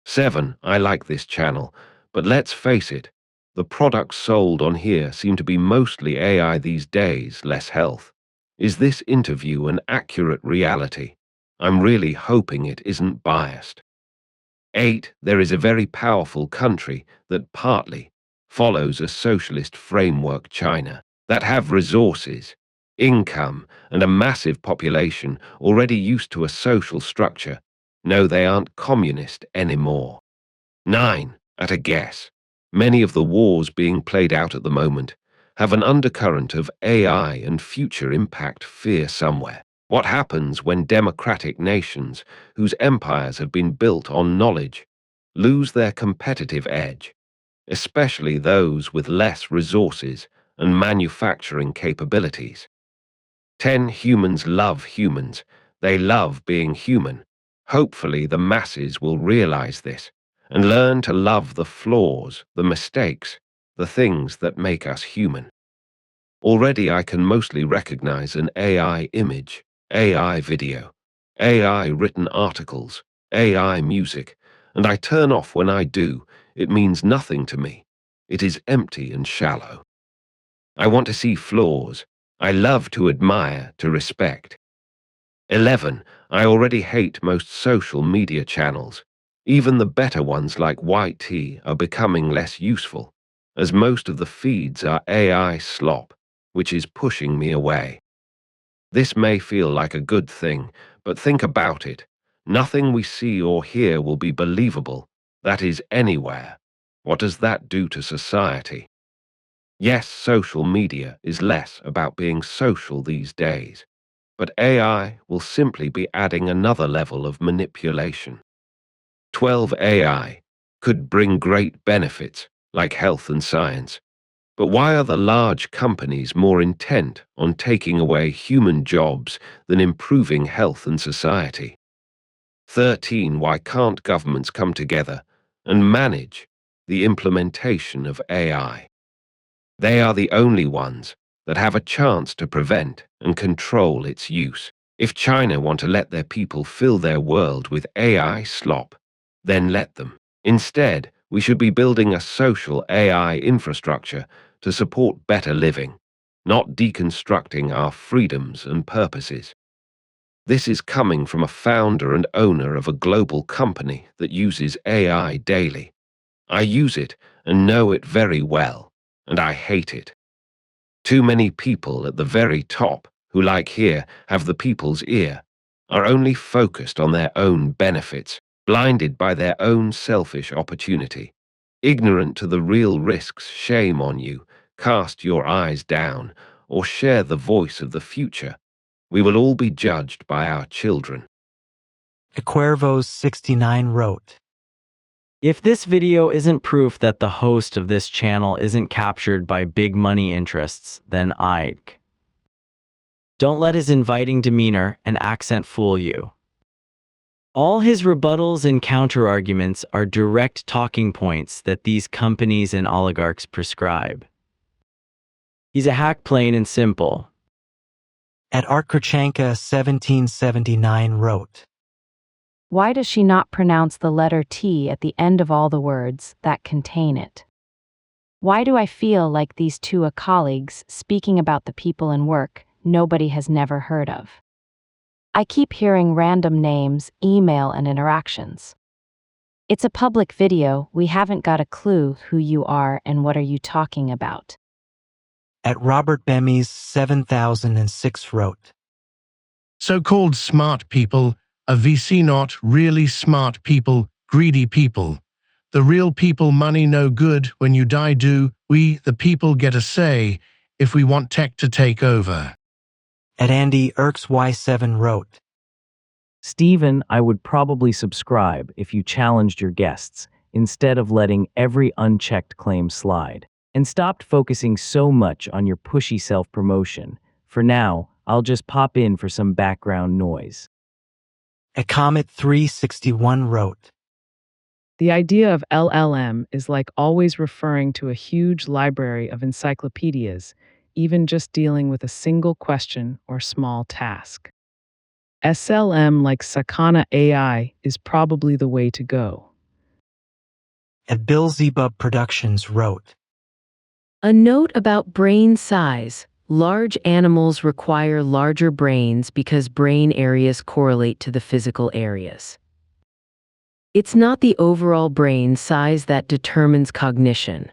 Speaker 22: 7. I like this channel, but let's face it, the products sold on here seem to be mostly AI these days, less health. Is this interview an accurate reality? I'm really hoping it isn't biased. 8. There is a very powerful country that partly follows a socialist framework, China, that have resources, income, and a massive population already used to a social structure. No, they aren't communist anymore. 9. At a guess, many of the wars being played out at the moment have an undercurrent of AI and future impact fear somewhere. What happens when democratic nations, whose empires have been built on knowledge, lose their competitive edge, especially those with less resources and manufacturing capabilities? 10. Humans love humans. They love being human. Hopefully the masses will realize this and learn to love the flaws, the mistakes, the things that make us human. Already I can mostly recognize an AI image, AI video, AI written articles, AI music, and I turn off when I do. It means nothing to me. It is empty and shallow. I want to see flaws. I love to admire, to respect. 11. I already hate most social media channels. Even the better ones like YT are becoming less useful. as most of the feeds are AI slop, which is pushing me away. This may feel like a good thing, but think about it. Nothing we see or hear will be believable, that is, anywhere. What does that do to society? Yes, social media is less about being social these days, but AI will simply be adding another level of manipulation. 12 AI could bring great benefits, like health and science. But why are the large companies more intent on taking away human jobs than improving health and society? 13. Why can't governments come together and manage the implementation of AI? They are the only ones that have a chance to prevent and control its use. If China want to let their people fill their world with AI slop, then let them. Instead, we should be building a social AI infrastructure to support better living, not deconstructing our freedoms and purposes. This is coming from a founder and owner of a global company that uses AI daily. I use it and know it very well, and I hate it. Too many people at the very top, who like here have the people's ear, are only focused on their own benefits, blinded by their own selfish opportunity. Ignorant to the real risks, shame on you. Cast your eyes down, or share the voice of the future. We will all be judged by our children.
Speaker 2: Equervos 69 wrote,
Speaker 12: If this video isn't proof that the host of this channel isn't captured by big money interests, then Ike. Don't let his inviting demeanor and accent fool you. All his rebuttals and counterarguments are direct talking points that these companies and oligarchs prescribe. He's a hack, plain and simple.
Speaker 2: At Artkrachanka 1779 wrote,
Speaker 1: Why does she not pronounce the letter T at the end of all the words that contain it? Why do I feel like these two are colleagues speaking about the people and work nobody has never heard of? I keep hearing random names, email, and interactions. It's a public video, we haven't got a clue who you are and what are you talking about.
Speaker 2: At Robert Bemis 7006 wrote,
Speaker 20: So-called smart people are VC not really smart people, greedy people. The real people money no good, when you die do, we, the people, get a say if we want tech to take over.
Speaker 2: At Andy Irks Y7 wrote,
Speaker 19: Stephen, I would probably subscribe if you challenged your guests instead of letting every unchecked claim slide, and stopped focusing so much on your pushy self-promotion. For now, I'll just pop in for some background noise.
Speaker 2: At Comet 361 wrote,
Speaker 4: The idea of LLM is like always referring to a huge library of encyclopedias, even just dealing with a single question or small task. SLM like Sakana AI is probably the way to go.
Speaker 2: At Bill Zebub Productions wrote,
Speaker 5: A note about brain size. Large animals require larger brains because brain areas correlate to the physical areas. It's not the overall brain size that determines cognition.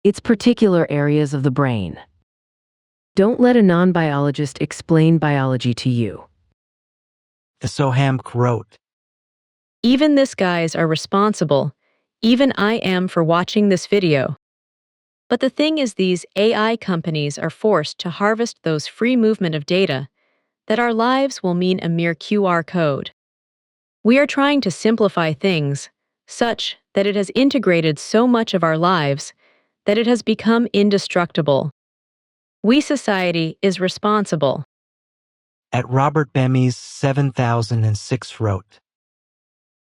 Speaker 5: It's particular areas of the brain. Don't let a non-biologist explain biology to you.
Speaker 2: Sohamk wrote,
Speaker 24: Even this guys are responsible. Even I am for watching this video. But the thing is, these AI companies are forced to harvest those free movement of data, that our lives will mean a mere QR code. We are trying to simplify things, such that it has integrated so much of our lives that it has become indestructible. We society is responsible.
Speaker 2: At Robert Bemis 7006 wrote,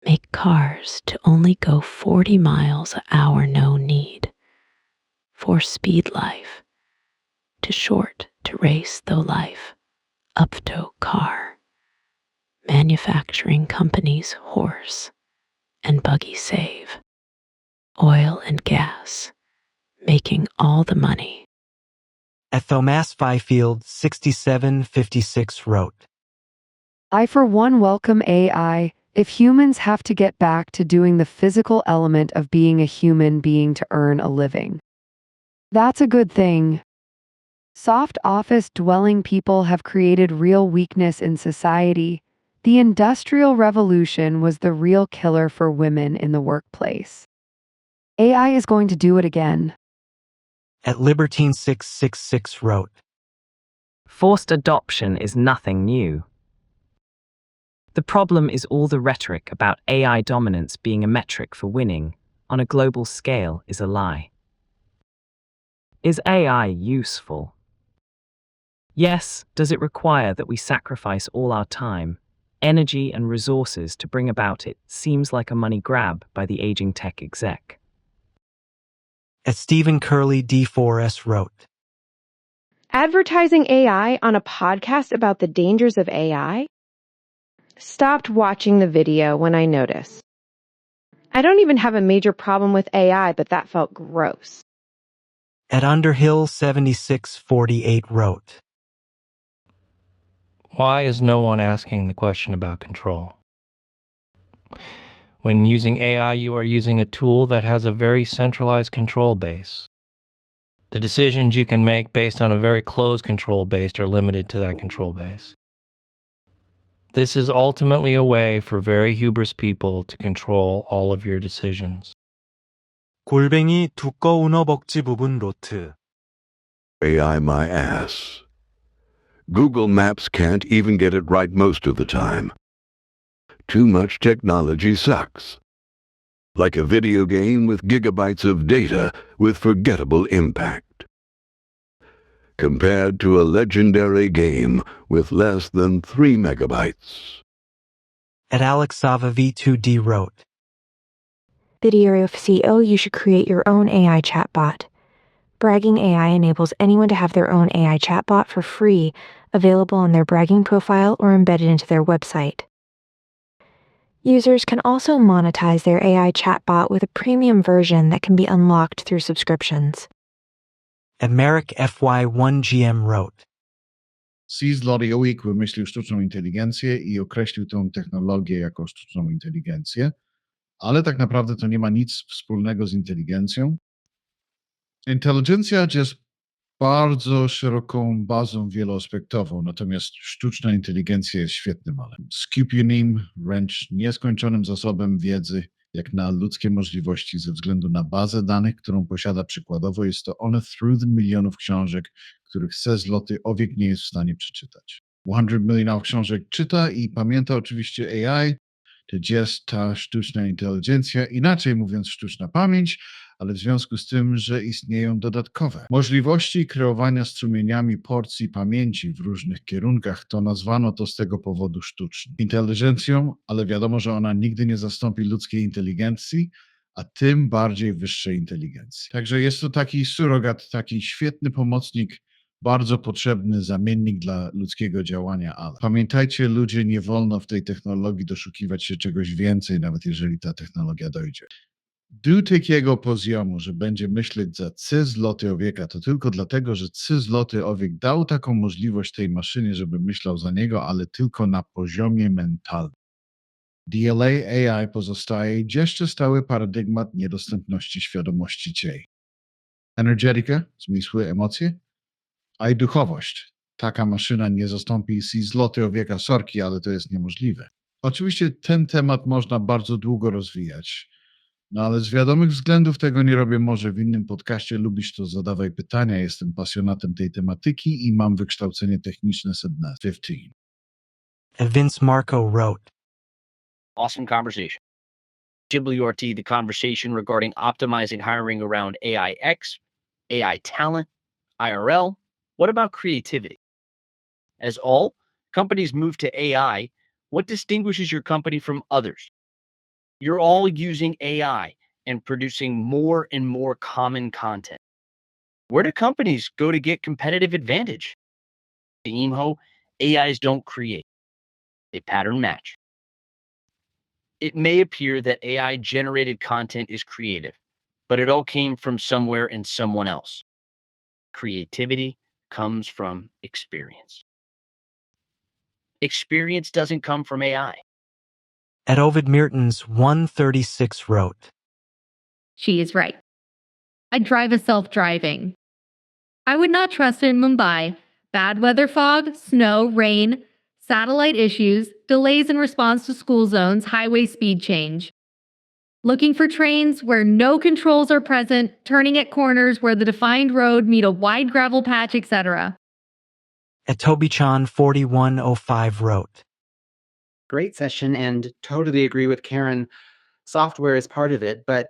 Speaker 24: Make cars to only go 40 miles an hour, no need. For speed life, to short to race though life, up to car. Manufacturing companies horse and buggy save. Oil and gas, making all the money.
Speaker 2: At Thomas Fifield 6756 wrote,
Speaker 23: I for one welcome AI, If humans have to get back to doing the physical element of being a human being to earn a living, that's a good thing. Soft office-dwelling people have created real weakness in society. The Industrial Revolution was the real killer for women in the workplace. AI is going to do it again.
Speaker 2: At Libertine666 wrote,
Speaker 19: Forced adoption is nothing new. The problem is all the rhetoric about AI dominance being a metric for winning on a global scale is a lie. Is AI useful? Yes. Does it require that we sacrifice all our time, energy, and resources to bring about it? Seems like a money grab by the aging tech exec.
Speaker 2: At Stephen Curley D4S wrote,
Speaker 3: Advertising AI on a podcast about the dangers of AI? Stopped watching the video when I noticed. I don't even have a major problem with AI, but that felt gross.
Speaker 2: At Underhill7648 wrote,
Speaker 6: Why is no one asking the question about control? When using AI, you are using a tool that has a very centralized control base. The decisions you can make based on a very closed control base are limited to that control base. This is ultimately a way for very hubris people to control all of your decisions.
Speaker 2: 골뱅이 두꺼운 허벅지 부분 로트.
Speaker 7: AI my ass. Google Maps can't even get it right most of the time. Too much technology sucks. Like a video game with gigabytes of data with forgettable impact. Compared to a legendary game with less than 3 megabytes.
Speaker 2: At Alexava V2D wrote,
Speaker 8: Video of CEO, you should create your own AI chatbot. Bragging AI enables anyone to have their own AI chatbot for free, available on their bragging profile or embedded into their website. Users can also monetize their AI chatbot with a premium version that can be unlocked through subscriptions.
Speaker 2: At Merrick FY1GM wrote,
Speaker 25: Seaslotty Oik wymyślił sztuczną inteligencję i określił tę technologię jako sztuczną inteligencję, ale tak naprawdę to nie ma nic wspólnego z inteligencją. Inteligencja jest bardzo szeroką bazą wieloaspektową, natomiast sztuczna inteligencja jest świetnym, ale skupionym, wręcz nieskończonym zasobem wiedzy, jak na ludzkie możliwości ze względu na bazę danych, którą posiada przykładowo. Jest to one through milionów książek, których zloty owiek nie jest w stanie przeczytać. 100 milionów książek czyta i pamięta oczywiście AI, to jest ta sztuczna inteligencja, inaczej mówiąc sztuczna pamięć, ale w związku z tym, że istnieją dodatkowe możliwości kreowania strumieniami porcji pamięci w różnych kierunkach, to nazwano to z tego powodu sztuczną inteligencją, ale wiadomo, że ona nigdy nie zastąpi ludzkiej inteligencji, a tym bardziej wyższej inteligencji. Także jest to taki surogat, taki świetny pomocnik, bardzo potrzebny zamiennik dla ludzkiego działania, ale pamiętajcie, ludzie, nie wolno w tej technologii doszukiwać się czegoś więcej, nawet jeżeli ta technologia dojdzie. Do takiego poziomu, że będzie myśleć za 3 zloty owieka, to tylko dlatego, że 3 zloty owiek dał taką możliwość tej maszynie, żeby myślał za niego, ale tylko na poziomie mentalnym. DLA AI pozostaje jeszcze stały paradygmat niedostępności świadomości ciei. Energetyka, zmysły, emocje, a i duchowość. Taka maszyna nie zastąpi zloty owieka, sorki, ale to jest niemożliwe. Oczywiście ten temat można bardzo długo rozwijać. No ale z wiadomych względów tego nie robię. Może w innym podcaście. Lubisz, to zadawaj pytania. Jestem pasjonatem tej tematyki i mam wykształcenie techniczne sedna 15.
Speaker 2: And Vince Marco wrote,
Speaker 26: Awesome conversation. WRT, the conversation regarding optimizing hiring around AIX, AI talent, IRL. What about creativity? As all companies move to AI, what distinguishes your company from others? You're all using AI and producing more and more common content. Where do companies go to get competitive advantage? The IMHO, AIs don't create. They pattern match. It may appear that AI-generated content is creative, but it all came from somewhere and someone else. Creativity comes from experience. Experience doesn't come from AI.
Speaker 2: Ed Ovid Mertens 136 wrote,
Speaker 9: She is right. I drive a self-driving. I would not trust it in Mumbai. Bad weather fog, snow, rain, satellite issues, delays in response to school zones, highway speed change. Looking for trains where no controls are present, turning at corners where the defined road meet a wide gravel patch, etc.
Speaker 2: Ed Toby-chan 4105 wrote,
Speaker 10: Great session and totally agree with Karen. Software is part of it, but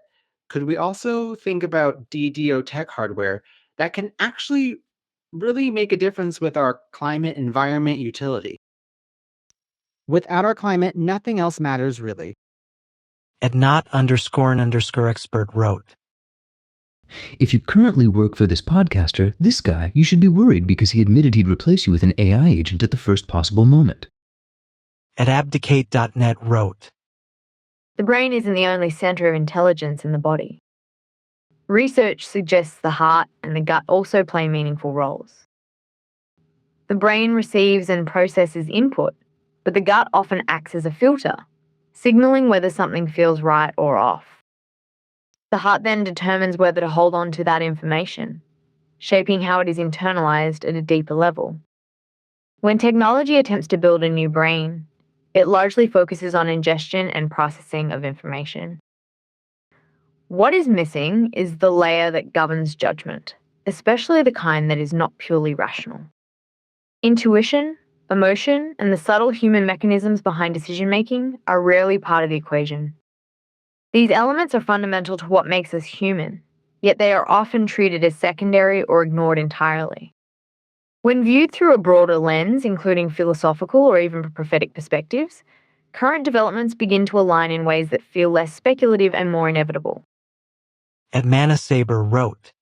Speaker 10: could we also think about DDO tech hardware that can actually really make a difference with our climate environment utility? Without our climate, nothing else matters really.
Speaker 2: Ed not_an_expert wrote,
Speaker 11: If you currently work for this podcaster, this guy, you should be worried because he admitted he'd replace you with an AI agent at the first possible moment.
Speaker 2: Ed abdicate.net wrote,
Speaker 13: The brain isn't the only center of intelligence in the body. Research suggests the heart and the gut also play meaningful roles. The brain receives and processes input, but the gut often acts as a filter, signaling whether something feels right or off. The heart then determines whether to hold on to that information, shaping how it is internalized at a deeper level. When technology attempts to build a new brain, it largely focuses on ingestion and processing of information. What is missing is the layer that governs judgment, especially the kind that is not purely rational. Intuition, emotion, and the subtle human mechanisms behind decision-making are rarely part of the equation. These elements are fundamental to what makes us human, yet they are often treated as secondary or ignored entirely. When viewed through a broader lens, including philosophical or even prophetic perspectives, current developments begin to align in ways that feel less speculative and more inevitable.
Speaker 2: Ed Manasaber wrote,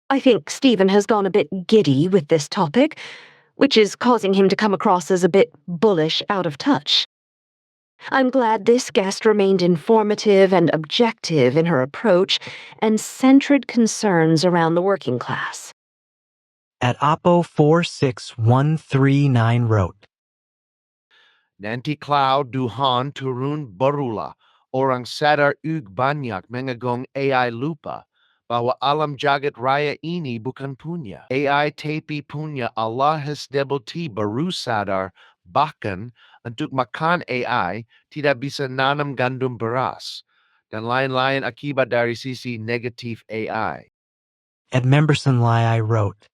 Speaker 14: I think Stephen has gone a bit giddy with this topic, which is causing him to come across as a bit bullish, out of touch. I'm glad this guest remained informative and objective in her approach and centered concerns around the working class.
Speaker 2: At Oppo46139 wrote,
Speaker 15: Nanti cloud duhan turun barula orang sadar banyak mengagong AI lupa bahwa alam jagat raya ini bukan punya AI tapi punya Allah hasdeboti baru sadar bahkan untuk makan AI tidak bisa nanam gandum beras dan lain-lain akibat dari sisi negatif AI.
Speaker 2: Ed Memberson Lai wrote,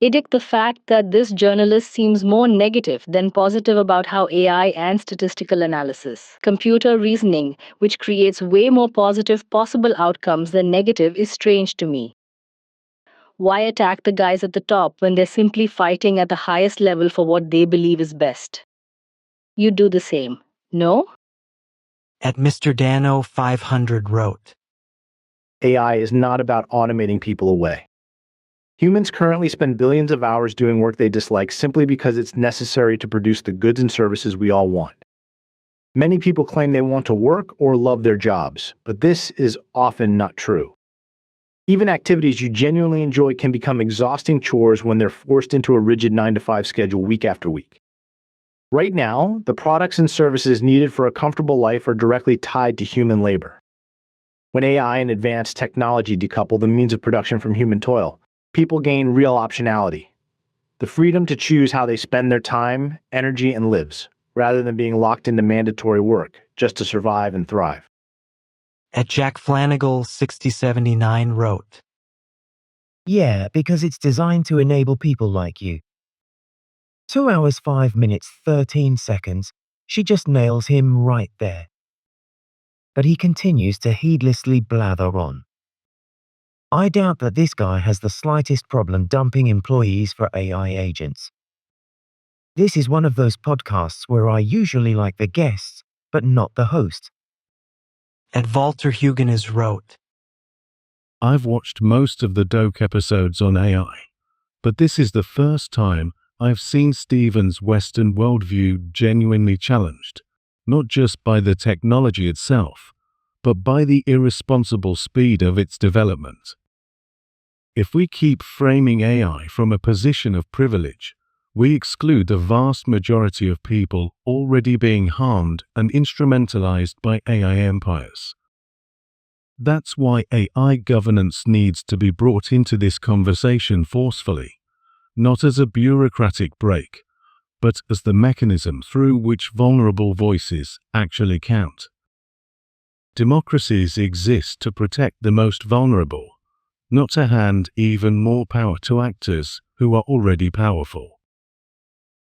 Speaker 27: Edict the fact that this journalist seems more negative than positive about how AI and statistical analysis, computer reasoning, which creates way more positive possible outcomes than negative, is strange to me. Why attack the guys at the top when they're simply fighting at the highest level for what they believe is best? You do the same, no?
Speaker 2: At Mr. Dano 500 wrote,
Speaker 28: AI is not about automating people away. Humans currently spend billions of hours doing work they dislike simply because it's necessary to produce the goods and services we all want. Many people claim they want to work or love their jobs, but this is often not true. Even activities you genuinely enjoy can become exhausting chores when they're forced into a rigid 9-to-5 schedule week after week. Right now, the products and services needed for a comfortable life are directly tied to human labor. When AI and advanced technology decouple the means of production from human toil, people gain real optionality, the freedom to choose how they spend their time, energy, and lives, rather than being locked into mandatory work just to survive and thrive.
Speaker 2: At Jack Flanagan 6079 wrote,
Speaker 29: Yeah, because it's designed to enable people like you. 2 hours 5 minutes 13 seconds, she just nails him right there. But he continues to heedlessly blather on. I doubt that this guy has the slightest problem dumping employees for AI agents. This is one of those podcasts where I usually like the guests, but not the host.
Speaker 2: At Walter Hugenes wrote,
Speaker 30: I've watched most of the Doke episodes on AI, but this is the first time I've seen Stephen's Western worldview genuinely challenged, not just by the technology itself, but by the irresponsible speed of its development. If we keep framing AI from a position of privilege, we exclude the vast majority of people already being harmed and instrumentalized by AI empires. That's why AI governance needs to be brought into this conversation forcefully, not as a bureaucratic break, but as the mechanism through which vulnerable voices actually count. Democracies exist to protect the most vulnerable, not to hand even more power to actors who are already powerful.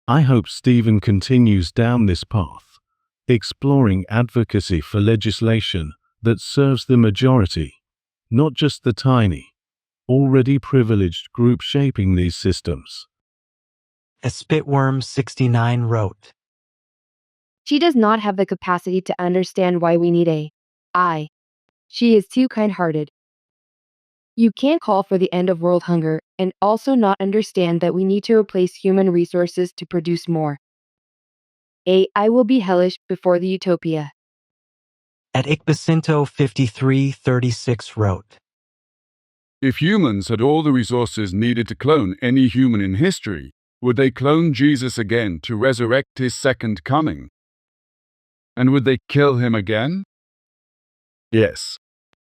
Speaker 30: I hope Stephen continues down this path, exploring advocacy for legislation that serves the majority, not just the tiny, already privileged group shaping these systems.
Speaker 2: A Spitworm 69 wrote,
Speaker 23: She does not have the capacity to understand why we need AI. She is too kind-hearted. You can't call for the end of world hunger and also not understand that we need to replace human resources to produce more. AI will be hellish before the utopia.
Speaker 2: At Ikbacinto 5336 wrote,
Speaker 1: If humans had all the resources needed to clone any human in history, would they clone Jesus again to resurrect his second coming? And would they kill him again? Yes.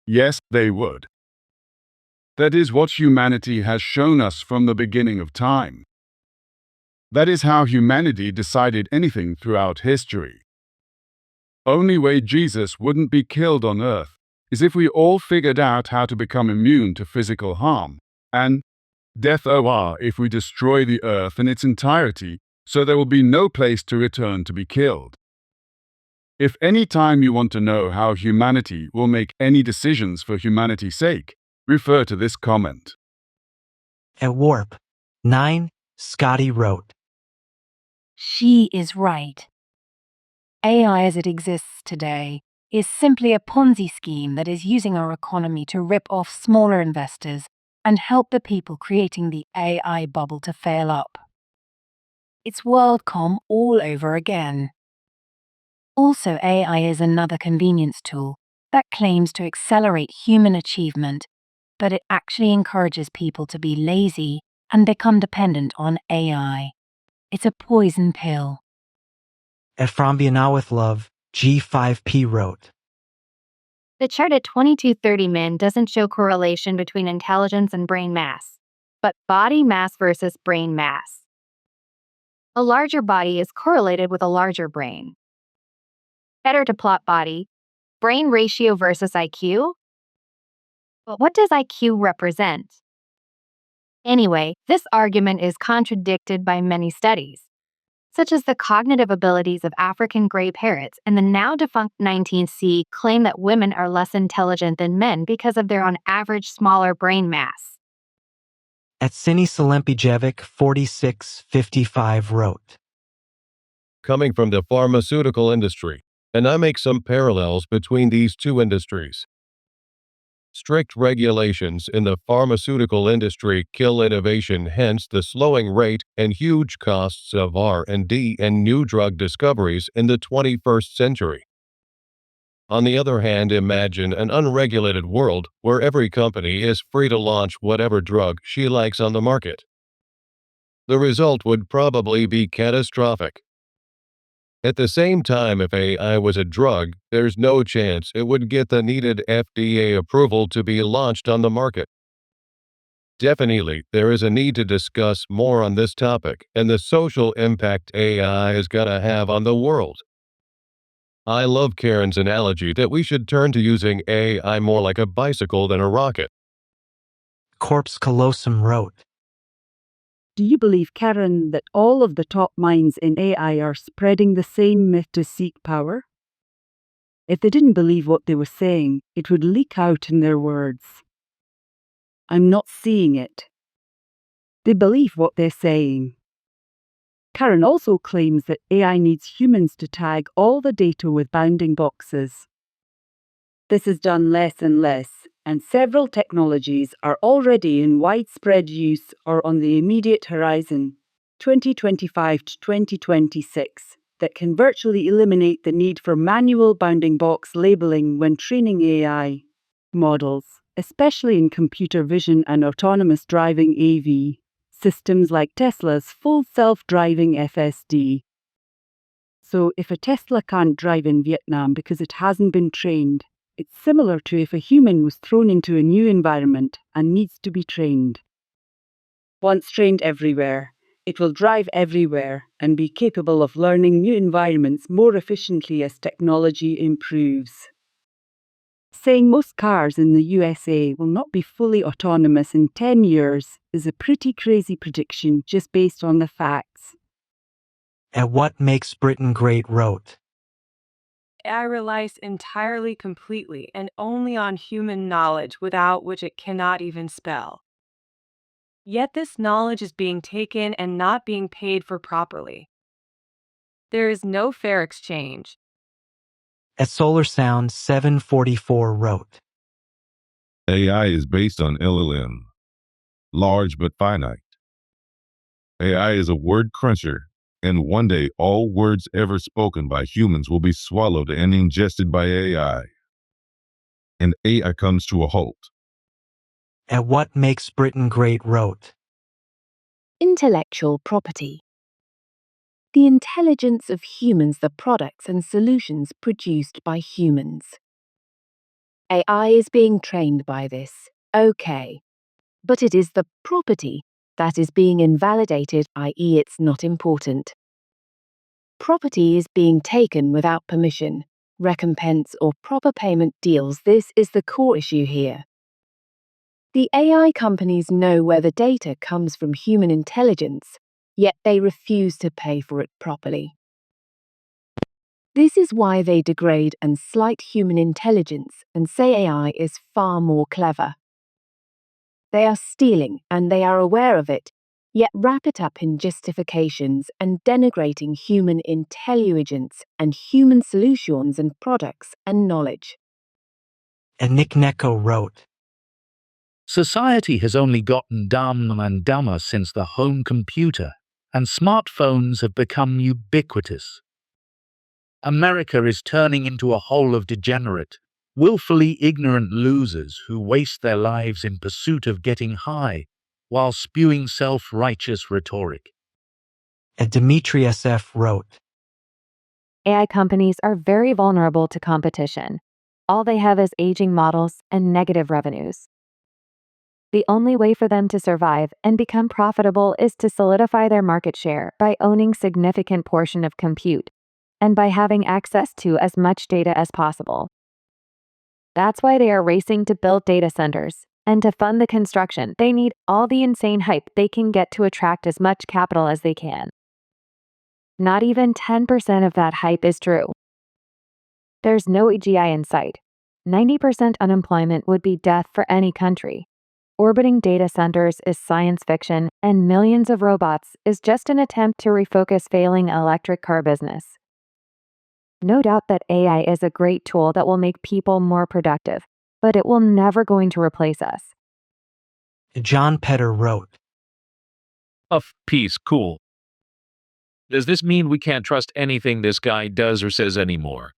Speaker 1: Yes, they would. That is what humanity has shown us from the beginning of time. That is how humanity decided anything throughout history. Only way Jesus wouldn't be killed on Earth is if we all figured out how to become immune to physical harm, and death or if we destroy the Earth in its entirety so there will be no place to return to be killed. If any time you want to know how humanity will make any decisions for humanity's sake, refer to this comment.
Speaker 2: At Warp 9, Scotty wrote,
Speaker 4: She is right. AI as it exists today is simply a Ponzi scheme that is using our economy to rip off smaller investors and help the people creating the AI bubble to fail up. It's WorldCom all over again. Also, AI is another convenience tool that claims to accelerate human achievement, but it actually encourages people to be lazy and become dependent on AI. It's a poison pill.
Speaker 2: At From Vietnam with Love, G5P wrote,
Speaker 5: The chart at 2230 min doesn't show correlation between intelligence and brain mass, but body mass versus brain mass. A larger body is correlated with a larger brain. Better to plot brain ratio versus IQ? But what does IQ represent? Anyway, this argument is contradicted by many studies, such as the cognitive abilities of African gray parrots and the now-defunct 19C claim that women are less intelligent than men because of their on average smaller brain mass.
Speaker 2: At Sini Salempijevic 4655 wrote,
Speaker 12: Coming from the pharmaceutical industry, and I make some parallels between these two industries. Strict regulations in the pharmaceutical industry kill innovation, hence the slowing rate and huge costs of R&D and new drug discoveries in the 21st century. On the other hand, imagine an unregulated world where every company is free to launch whatever drug she likes on the market. The result would probably be catastrophic. At the same time, if AI was a drug, there's no chance it would get the needed FDA approval to be launched on the market. Definitely, there is a need to discuss more on this topic and the social impact AI is going to have on the world. I love Karen's analogy that we should turn to using AI more like a bicycle than a rocket.
Speaker 2: Corpse Colossum wrote,
Speaker 16: Do you believe, Karen, that all of the top minds in AI are spreading the same myth to seek power? If they didn't believe what they were saying, it would leak out in their words. I'm not seeing it. They believe what they're saying. Karen also claims that AI needs humans to tag all the data with bounding boxes. This is done less and less, and several technologies are already in widespread use or on the immediate horizon, 2025 to 2026, that can virtually eliminate the need for manual bounding box labeling when training AI models, especially in computer vision and autonomous driving AV. systems like Tesla's full self-driving FSD. So if a Tesla can't drive in Vietnam because it hasn't been trained, it's similar to if a human was thrown into a new environment and needs to be trained. Once trained everywhere, it will drive everywhere and be capable of learning new environments more efficiently as technology improves. Saying most cars in the USA will not be fully autonomous in 10 years is a pretty crazy prediction just based on the facts.
Speaker 2: At What Makes Britain Great wrote,
Speaker 3: AI relies entirely, completely, and only on human knowledge without which it cannot even spell. Yet this knowledge is being taken and not being paid for properly. There is no fair exchange.
Speaker 2: At Solar Sound 744 wrote,
Speaker 6: AI is based on LLM, large but finite. AI is a word cruncher, and one day all words ever spoken by humans will be swallowed and ingested by AI. And AI comes to a halt.
Speaker 2: At What Makes Britain Great wrote,
Speaker 7: Intellectual property. The intelligence of humans, the products and solutions produced by humans. AI is being trained by this, okay. But it is the property that is being invalidated, i.e. it's not important. Property is being taken without permission, recompense or proper payment deals. This is the core issue here. The AI companies know where the data comes from human intelligence, yet they refuse to pay for it properly. This is why they degrade and slight human intelligence and say AI is far more clever. They are stealing and they are aware of it, yet wrap it up in justifications and denigrating human intelligence and human solutions and products and knowledge.
Speaker 2: And Nick Necco wrote,
Speaker 17: Society has only gotten dumb and dumber since the home computer, and smartphones have become ubiquitous. America is turning into a hole of degenerate, willfully ignorant losers who waste their lives in pursuit of getting high, while spewing self-righteous rhetoric.
Speaker 2: And Dimitri SF wrote,
Speaker 18: AI companies are very vulnerable to competition. All they have is aging models and negative revenues. The only way for them to survive and become profitable is to solidify their market share by owning significant portion of compute and by having access to as much data as possible. That's why they are racing to build data centers, and to fund the construction, they need all the insane hype they can get to attract as much capital as they can. Not even 10% of that hype is true. There's no AGI in sight. 90% unemployment would be death for any country. Orbiting data centers is science fiction, and millions of robots is just an attempt to refocus failing electric car business. No doubt that AI is a great tool that will make people more productive, but it will never going to replace us.
Speaker 2: John Petter wrote,
Speaker 19: Peace, cool. Does this mean we can't trust anything this guy does or says anymore?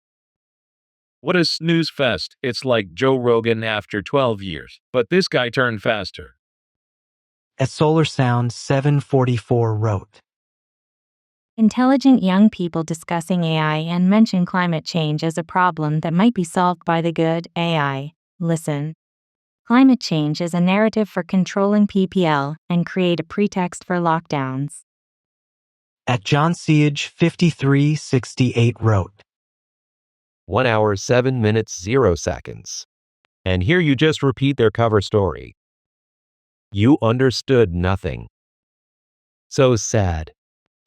Speaker 19: What a snooze fest. It's like Joe Rogan after 12 years, but this guy turned faster.
Speaker 2: At Solar Sound 744 wrote,
Speaker 20: Intelligent young people discussing AI and mention climate change as a problem that might be solved by the good AI. Listen. Climate change is a narrative for controlling PPL and create a pretext for lockdowns.
Speaker 2: At John Siege 5368 wrote,
Speaker 21: 1 hour, 7 minutes, 0 seconds. And here you just repeat their cover story. You understood nothing. So sad.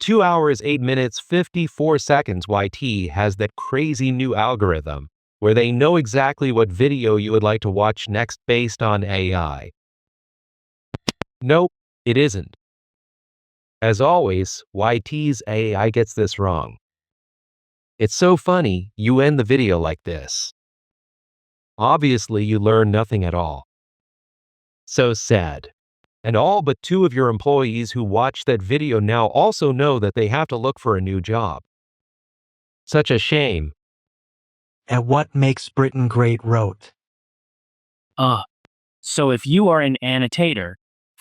Speaker 21: 2 hours, 8 minutes, 54 seconds. YT has that crazy new algorithm where they know exactly what video you would like to watch next based on AI. Nope, it isn't. As always, YT's AI gets this wrong. It's so funny, you end the video like this. Obviously, you learn nothing at all. So sad. And all but 2 of your employees who watched that video now also know that they have to look for a new job. Such a shame.
Speaker 2: At What Makes Britain Great wrote,
Speaker 20: So if you are an annotator,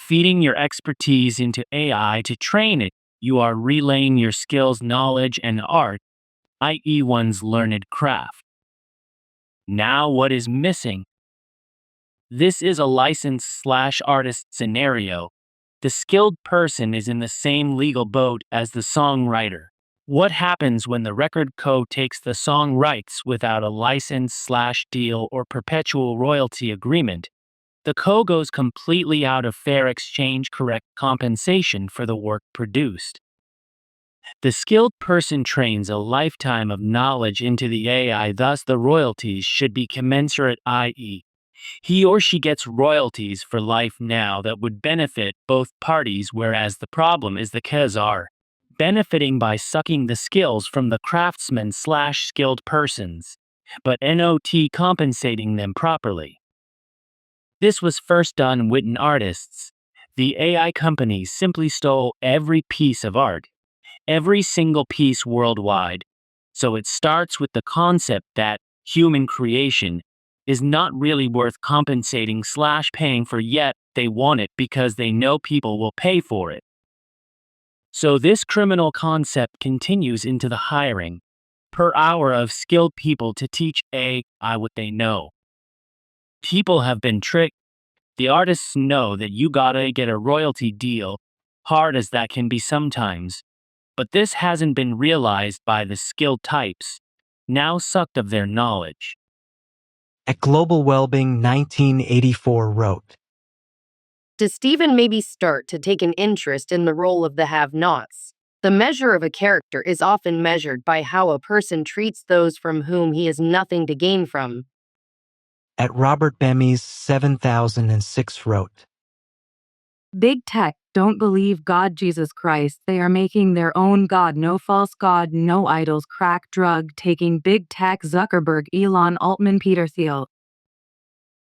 Speaker 8: feeding your expertise into AI to train it. You are relaying your skills, knowledge, and art, i.e., one's learned craft. Now, what is missing? This is a licensed/artist scenario. The skilled person is in the same legal boat as the songwriter. What happens when the record co takes the song rights without a license/deal or perpetual royalty agreement? The co goes completely out of fair exchange, correct compensation for the work produced. The skilled person trains a lifetime of knowledge into the AI, thus the royalties should be commensurate, i.e., he or she gets royalties for life now that would benefit both parties, whereas the problem is the Khazar benefiting by sucking the skills from the craftsmen/skilled persons, but not compensating them properly. This was first done with artists. The AI companies simply stole every piece of art, every single piece worldwide. So it starts with the concept that human creation is not really worth compensating/paying for, yet they want it because they know people will pay for it. So this criminal concept continues into the hiring per hour of skilled people to teach AI what they know. People have been tricked. The artists know that you gotta get a royalty deal, hard as that can be sometimes. But this hasn't been realized by the skilled types, now sucked of their knowledge.
Speaker 2: At Global Wellbeing 1984 wrote,
Speaker 9: Does Stephen maybe start to take an interest in the role of the have-nots? The measure of a character is often measured by how a person treats those from whom he has nothing to gain from.
Speaker 2: At Robert Bemmies 7006 wrote,
Speaker 3: Big tech don't believe God Jesus Christ. They are making their own God. No false God, no idols. Crack drug taking big tech. Zuckerberg, Elon, Altman, Peter Thiel.